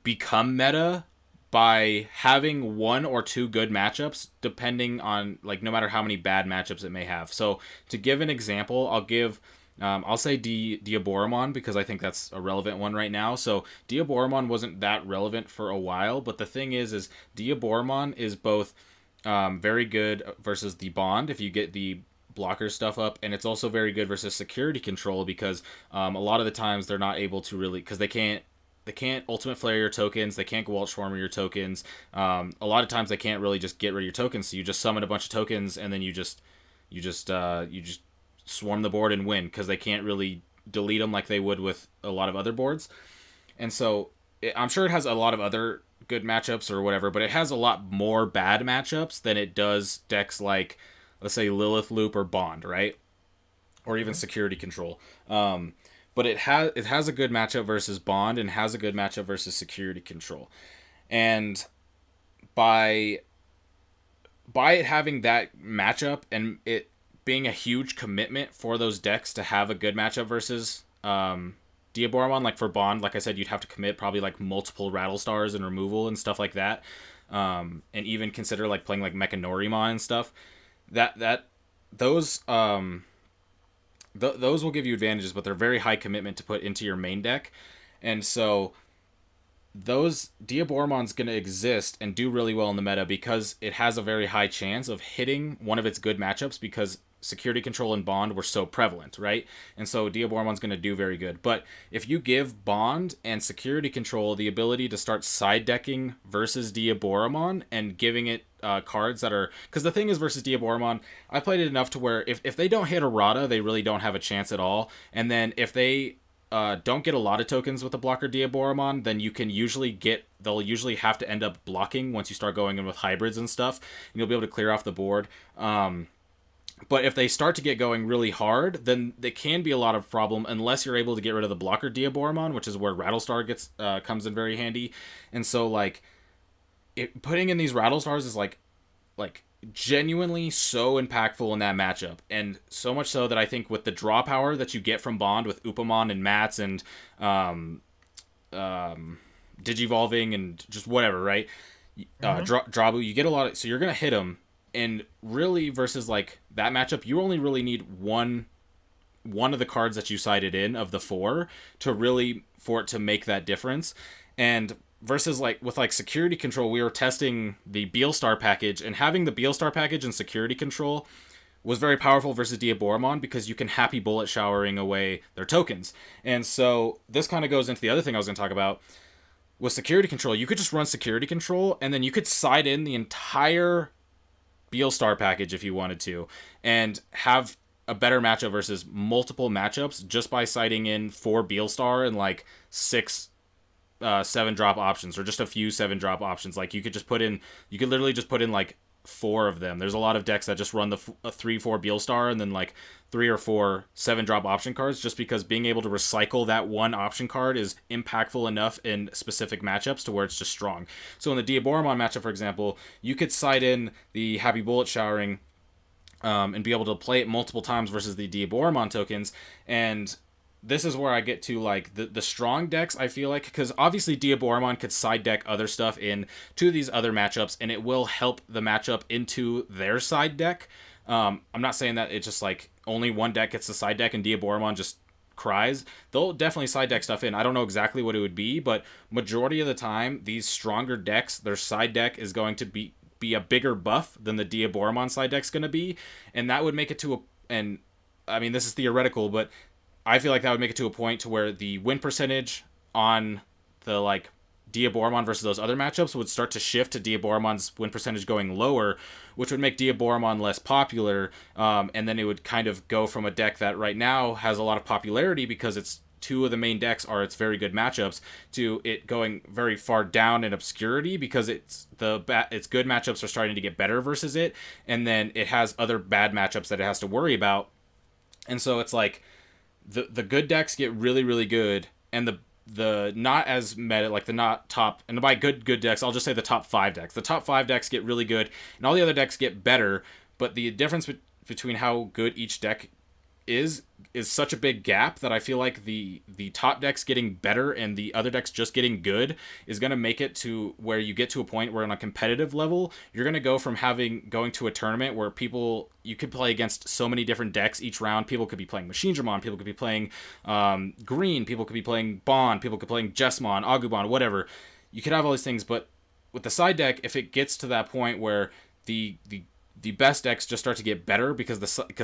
become meta by having one or two good matchups depending on like no matter how many bad matchups it may have. So to give an example, I'll say Diaboromon because I think that's a relevant one right now. So Diaboromon wasn't that relevant for a while, but the thing is Diaboromon is both very good versus the bond if you get the blocker stuff up, and it's also very good versus security control because a lot of the times they're not able to really because they can't ultimate flare your tokens. They can't Gwalt Swarmer your tokens. A lot of times they can't really just get rid of your tokens. So you just summon a bunch of tokens and then you just swarm the board and win because they can't really delete them like they would with a lot of other boards. And so I'm sure it has a lot of other good matchups or whatever, but it has a lot more bad matchups than it does decks like let's say Lilith Loop or Bond, right? Or even Security Control. But it has a good matchup versus Bond and has a good matchup versus Security Control. And by it having that matchup and it being a huge commitment for those decks to have a good matchup versus Diaboromon, like for Bond, like I said, you'd have to commit probably like multiple Rattle Stars and removal and stuff like that. And even consider like playing like Mechanorimon and stuff. That those those will give you advantages, but they're very high commitment to put into your main deck. And so those Diaboromon's going to exist and do really well in the meta because it has a very high chance of hitting one of its good matchups because security control and bond were so prevalent, right? And so Diaboromon's going to do very good. But if you give bond and security control the ability to start side decking versus Diaboromon and giving it cards that are because the thing is versus Diaboromon, I played it enough to where if they don't hit errata, they really don't have a chance at all. And then if they don't get a lot of tokens with a blocker Diaboromon, then they'll usually have to end up blocking once you start going in with hybrids and stuff, and you'll be able to clear off the board. But if they start to get going really hard, then they can be a lot of problem unless you're able to get rid of the blocker Diaboromon, which is where Rattlestar comes in very handy. And so like putting in these Rattlestars is like genuinely so impactful in that matchup, and so much so that I think with the draw power that you get from Bond with Upamon and Mats and Digivolving and just whatever, right? Drabu, you get a lot of, so you're gonna hit him, and really versus like that matchup, you only really need one one of the cards that you sided in of the four to really for it to make that difference. And versus like with like security control, we were testing the Beelstar package, and having the Beelstar package and security control was very powerful versus Diaboromon because you can happy bullet showering away their tokens. And so this kind of goes into the other thing I was going to talk about. With security control, you could just run security control and then you could side in the entire Beelstar package if you wanted to and have a better matchup versus multiple matchups just by siding in four Beelstar and like six seven drop options or just a few seven drop options. Like you could literally just put in like four of them. There's a lot of decks that just run the 3-4 Beelstar and then like three or four seven drop option cards, just because being able to recycle that one option card is impactful enough in specific matchups to where it's just strong. So in the Diaboromon matchup, for example, you could side in the Happy Bullet Showering and be able to play it multiple times versus the Diaboromon tokens. And this is where I get to like the strong decks, I feel like, because obviously Diaboromon could side deck other stuff in to these other matchups, and it will help the matchup into their side deck. I'm not saying that it's just like only one deck gets the side deck and Diaboromon just cries. They'll definitely side deck stuff in. I don't know exactly what it would be, but majority of the time, these stronger decks, their side deck is going to be a bigger buff than the Diaboromon side deck's going to be, and that would make it to a and I mean this is theoretical, but I feel like that would make it to a point to where the win percentage on the like Diaboromon versus those other matchups would start to shift to Diaboromon's win percentage going lower, which would make Diaboromon less popular. And then it would kind of go from a deck that right now has a lot of popularity because it's two of the main decks are its very good matchups, to it going very far down in obscurity because its good matchups are starting to get better versus it, and then it has other bad matchups that it has to worry about. And so it's like the good decks get really really good, and the not as meta, like the not top, and by good decks I'll just say the top 5 decks, the top 5 decks get really good and all the other decks get better. But the difference between how good each deck is such a big gap that I feel like the top decks getting better and the other decks just getting good is going to make it to where you get to a point where on a competitive level you're going to go from going to a tournament where you could play against so many different decks each round. People could be playing Machine Dramon, people could be playing Green, people could be playing Bond, people could be playing Jessamon, Agumon, whatever. You could have all these things, but with the side deck, if it gets to that point where the best decks just start to get better because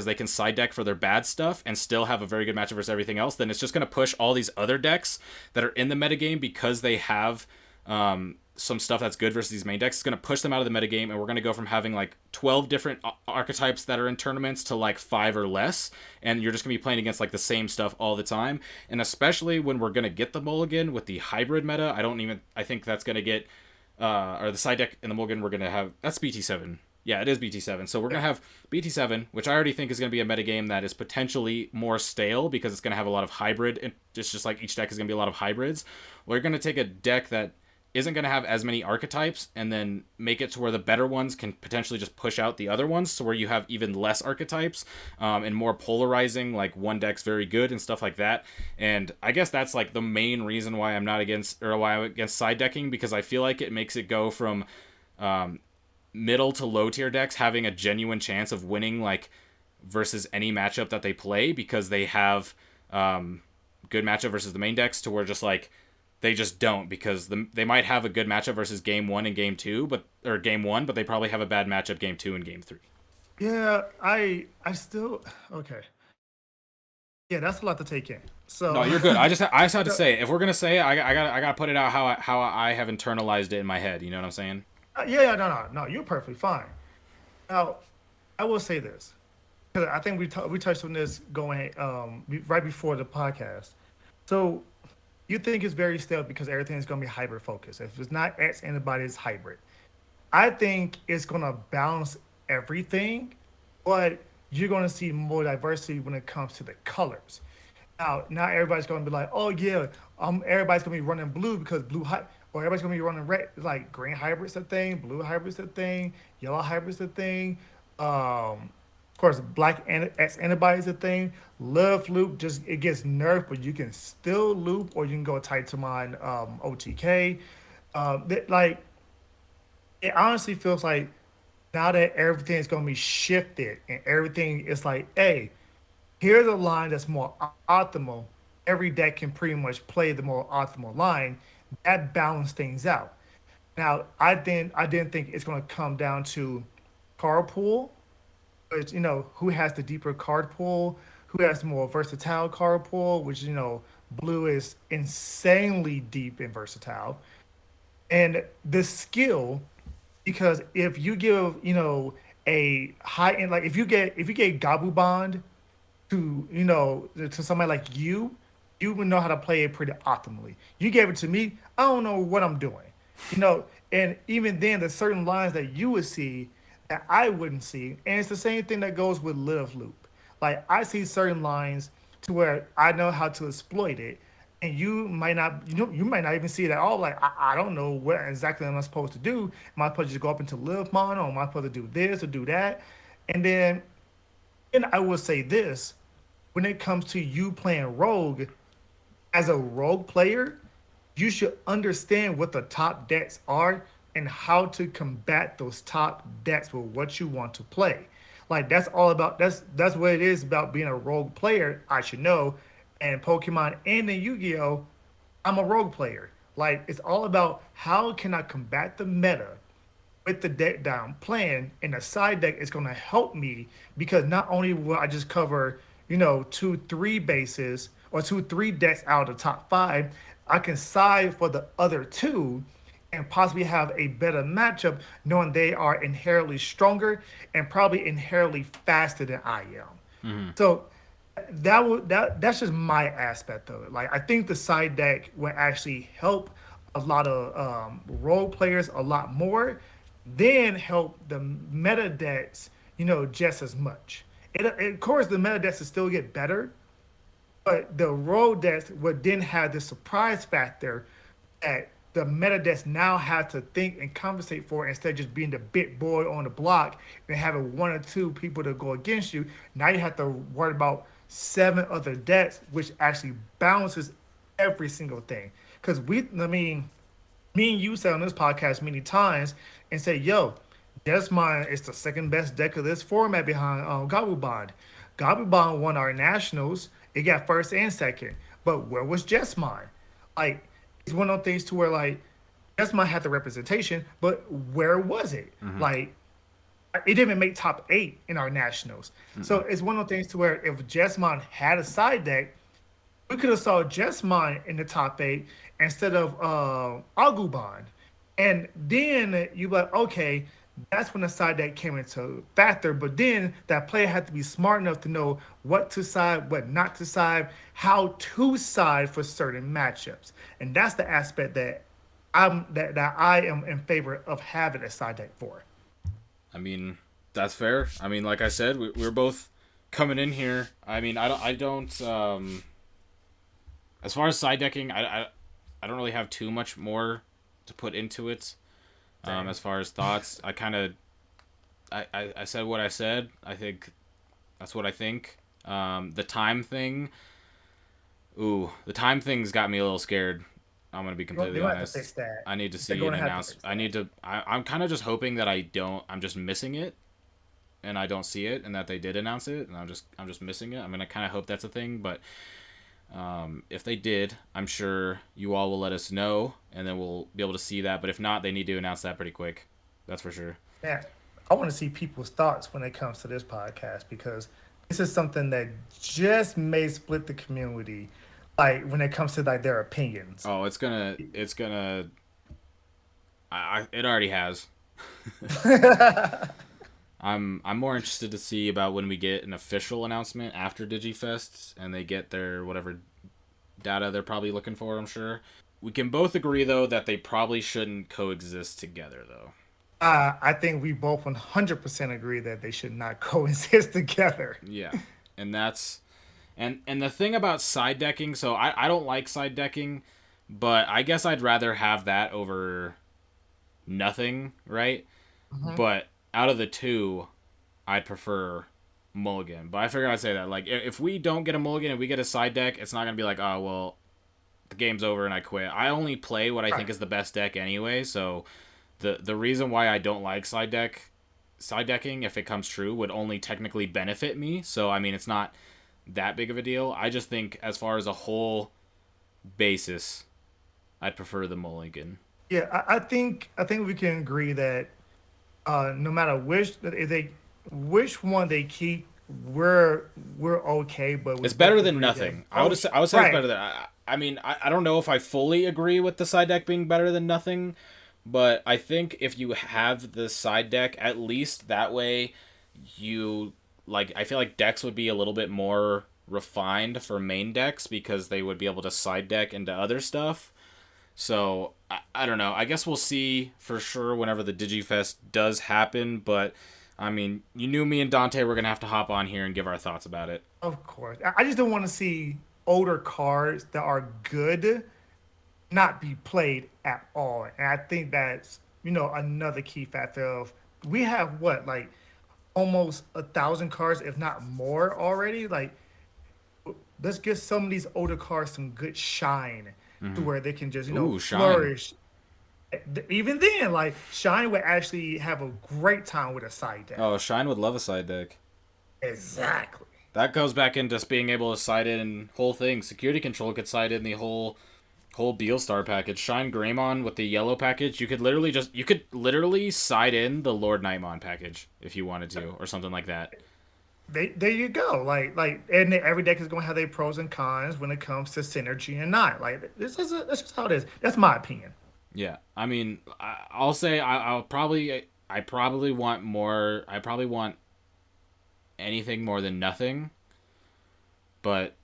they can side deck for their bad stuff and still have a very good matchup versus everything else, then it's just going to push all these other decks that are in the metagame because they have some stuff that's good versus these main decks. It's going to push them out of the metagame, and we're going to go from having like 12 different archetypes that are in tournaments to like 5 or less, and you're just going to be playing against like the same stuff all the time. And especially when we're going to get the Mulligan with the hybrid meta, I think that's going to get or the side deck in the Mulligan we're going to have, that's BT7. Yeah, it is BT7. So we're going to have BT7, which I already think is going to be a metagame that is potentially more stale because it's going to have a lot of hybrid. And just like each deck is going to be a lot of hybrids. Well, you're going to take a deck that isn't going to have as many archetypes and then make it to where the better ones can potentially just push out the other ones, so where you have even less archetypes and more polarizing, like one deck's very good and stuff like that. And I guess that's like the main reason why I'm against side decking, because I feel like it makes it go from middle to low tier decks having a genuine chance of winning like versus any matchup that they play, because they have good matchup versus the main decks, to where just like they just don't, because they might have a good matchup versus game 1 and game 2, but they probably have a bad matchup game 2 and game 3. Yeah, I still okay. Yeah, that's a lot to take in. No, So you're good. I just had to say it. If we're gonna say it, I gotta put it out how I have internalized it in my head. You know what I'm saying? yeah, no, you're perfectly fine. Now, I will say this, because I think we touched on this going right before the podcast. So you think it's very stale because everything is going to be hybrid focused. If it's not X antibody, it's hybrid. I think it's going to balance everything, but you're going to see more diversity when it comes to the colors. Now, not everybody's going to be like, oh yeah, everybody's going to be running blue because or everybody's going to be running red. It's like green hybrid's a thing, blue hybrid's a thing, yellow hybrid's a thing. Of course, black X antibody is a thing. Love loop, just it gets nerfed, but you can still loop, or you can go tight to mine OTK. Like it honestly feels like now that everything is going to be shifted and everything is like, hey, Here's a line that's more optimal. Every deck can pretty much play the more optimal line. That balance things out. Now, I didn't think it's going to come down to card pool, which who has the deeper card pool, who has the more versatile card pool, which blue is insanely deep and versatile, and the skill. Because if you give a high end, like if you get Gabu Bond to somebody like you would know how to play it pretty optimally. You gave it to me, I don't know what I'm doing. You know, and even then there's certain lines that you would see that I wouldn't see. And it's the same thing that goes with Live Loop. Like I see certain lines to where I know how to exploit it. And you might not even see it at all. Like I don't know what exactly am I supposed to do. Am I supposed to just go up into live mon, or am I supposed to do this or do that? And then and I will say this, when it comes to you playing rogue, as a rogue player, you should understand what the top decks are and how to combat those top decks with what you want to play. Like that's all about that's what it is about being a rogue player, I should know. And Pokemon and in Yu-Gi-Oh! I'm a rogue player. Like it's all about how can I combat the meta with the deck down plan, and the side deck is going to help me because not only will I just cover, 2, 3 bases or 2, 3 decks out of the top five, I can side for the other two and possibly have a better matchup knowing they are inherently stronger and probably inherently faster than I am. Hmm. So that's just my aspect of it. Like I think the side deck will actually help a lot of role players a lot more, then help the meta decks, just as much. Of course, the meta decks will still get better, but the role decks would then have the surprise factor that the meta decks now have to think and compensate for instead of just being the big boy on the block and having 1 or 2 people to go against you. Now you have to worry about 7 other decks, which actually balances every single thing. Because I mean, me and you said on this podcast many times and say, yo, Desmond is the second best deck of this format behind Gabu Bond. Gabu Bond won our nationals. It got first and second. But where was Jesmine? Like, it's one of those things to where, like, Jesmine had the representation, but where was it? Hmm. Like, it didn't even make top 8 in our nationals. So Hmm. it's one of those things to where if Jesmine had a side deck, we could have saw Jesmine in the top 8 instead of Agubon. And then you like, okay, that's when the side deck came into factor. But then that player had to be smart enough to know what to side, what not to side, how to side for certain matchups. And that's the aspect that I am in favor of having a side deck for. I mean, that's fair. I mean, like I said, we're both coming in here. I mean, I don't. As far as side decking, I don't really have too much more to put into it. Same. As far as thoughts, I kind of I said what I said. I think that's what I think. The time thing, the time thing's got me a little scared. I'm gonna be They're completely gonna have to honest. fix that. I need to They're see going an to have to announce. fix I that. need to. I'm kind of just hoping that I don't. I'm just missing it, and I don't see it, and that they did announce it, and I'm just missing it. I'm gonna kind of hope that's a thing, but if they did, I'm sure you all will let us know, and then we'll be able to see that. But if not, they need to announce that pretty quick. That's for sure. Yeah, I want to see people's thoughts when it comes to this podcast because this is something that just may split the community, like when it comes to like their opinions. Oh, it's gonna. It already has. I'm more interested to see about when we get an official announcement after DigiFest and they get their whatever data they're probably looking for. I'm sure we can both agree though that they probably shouldn't coexist together though. I think we both 100% agree that they should not coexist together. Yeah, and that's and the thing about side decking. So I don't like side decking, but I guess I'd rather have that over nothing, right? Mhm. But out of the two, I'd prefer Mulligan. But I figured I'd say that. Like, if we don't get a Mulligan and we get a side deck, it's not going to be like, oh, well, the game's over and I quit. I only play what I think Right. is the best deck anyway, so the reason why I don't like side decking, if it comes true, would only technically benefit me. So, I mean, it's not that big of a deal. I just think as far as a whole basis, I'd prefer the Mulligan. Yeah, I think we can agree that no matter which one they keep, we're we're okay, but we It's better both than agree that nothing. both I would say it's right. better than. I mean, I don't know if I fully agree with the side deck being better than nothing, but I think if you have the side deck, at least that way, you like. I feel like decks would be a little bit more refined for main decks because they would be able to side deck into other stuff. So I don't know. I guess we'll see for sure whenever the DigiFest does happen. But I mean, you knew me and Dante were gonna have to hop on here and give our thoughts about it. Of course, I just don't want to see older cards that are good not be played at all. And I think that's, another key factor of we have what, like almost 1,000 cards, if not more already. Like, let's give some of these older cards some good shine to Mm-hmm. where they can just, Ooh, Shine. flourish. Even then, like Shine would actually have a great time with a side deck. Oh, Shine would love a side deck. Exactly. That goes back into just being able to side in whole thing. Security control could side in the whole Deal Star package. Shine Greymon with the yellow package. You could literally side in the Lord Nightmon package if you wanted to, or something like that. There you go. And every deck is going to have their pros and cons when it comes to synergy and not. Like, that's just how it is. That's my opinion. Yeah, I mean, I'll say I probably want more. I probably want anything more than nothing. But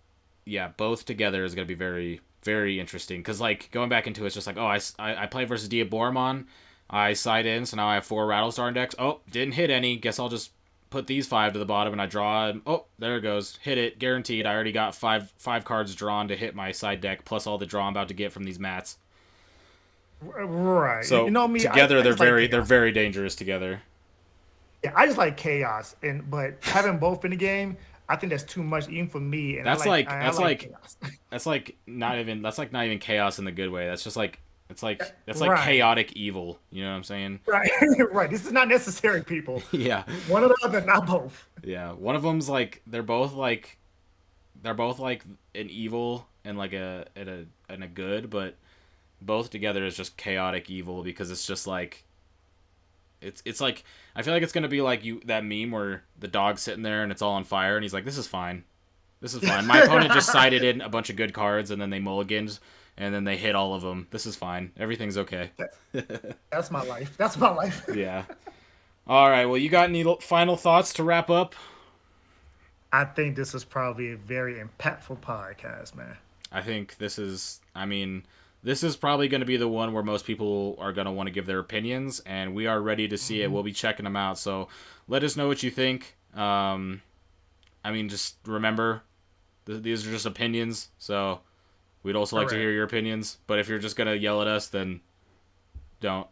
yeah, both together is gonna be very very interesting. Cause like going back into it's just like I play versus Diaboromon. I side in, so now I have 4 Rattlestar index. Oh, didn't hit any. Guess I'll just put these 5 to the bottom and I draw. And, oh, there it goes. Hit it, guaranteed. I already got five cards drawn to hit my side deck, plus all the draw I'm about to get from these mats. Right. You So know me. I, together I just like they're chaos. very dangerous together. Yeah, I just like chaos. But having both in the game, I think that's too much even for me. And I That's like like I like chaos. that's like not even chaos in the good way. That's just like that's like Right. chaotic evil. You know what I'm saying? Right. Right. This is not necessary, people. Yeah, One or the other, not both. yeah. One of them's like they're both like an evil and like a good, but both together is just chaotic evil because it's just like it's like I feel like it's gonna be like you that meme where the dog's sitting there and it's all on fire and he's like, this is fine. This is fine. My opponent just sided in a bunch of good cards and then they mulligans and then they hit all of them. This is fine. Everything's okay. That's my life. That's my life. Yeah. All right. Well, you got any final thoughts to wrap up? I think this is probably a very impactful podcast, man. I think this is. I mean, this is probably going to be the one where most people are going to want to give their opinions, and we are ready to see it. Hmm. We'll be checking them out. So let us know what you think. I mean, just remember, these are just opinions. So we'd also like to hear Correct. your opinions. But if you're just gonna yell at us, then don't.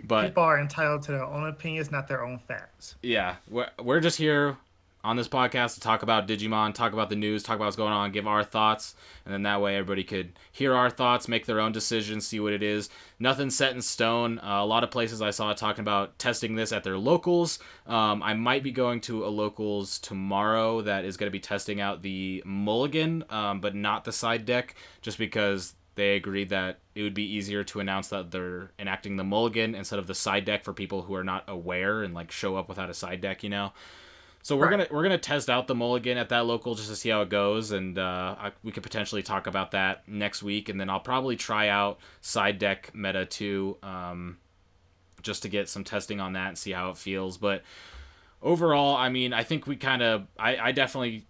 But People are entitled to their own opinions, not their own facts. yeah, we're just here on this podcast to talk about Digimon, talk about the news, talk about what's going on, give our thoughts, and then that way everybody could hear our thoughts, make their own decisions, see what it is. Nothing's set in stone. A lot of places I saw talking about testing this at their locals. I might be going to a locals tomorrow that is going to be testing out the Mulligan, but not the side deck, just because they agreed that it would be easier to announce that they're enacting the Mulligan instead of the side deck for people who are not aware and like show up without a side deck, you know. So Right. we're gonna test out the Mulligan at that local just to see how it goes, and we could potentially talk about that next week, and then I'll probably try out side deck meta too, just to get some testing on that and see how it feels. But overall, I mean, I think we kind of I definitely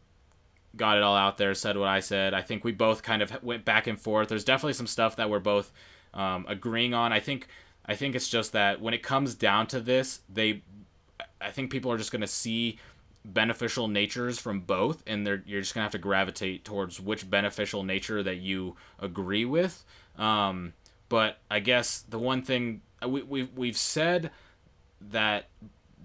got it all out there, said what I said. I think we both kind of went back and forth. There's definitely some stuff that we're both agreeing on. I think it's just that when it comes down to this, I think people are just gonna see beneficial natures from both, and you're just gonna have to gravitate towards which beneficial nature that you agree with. But I guess the one thing we've said that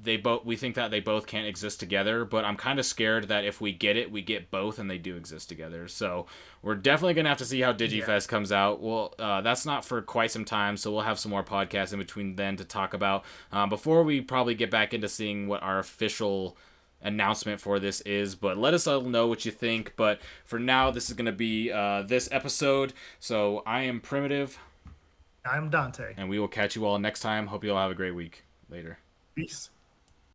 we think that they both can't exist together, but I'm kind of scared that if we get it, we get both and they do exist together. So we're definitely gonna have to see how Yeah. digifest comes out. Well, that's not for quite some time, so we'll have some more podcasts in between then to talk about before we probably get back into seeing what our official announcement for this is, but let us all know what you think. But for now, this is going to be this episode. So I am Primitive, I'm Dante. and we will catch you all next time. Hope you all have a great week. Later. Peace.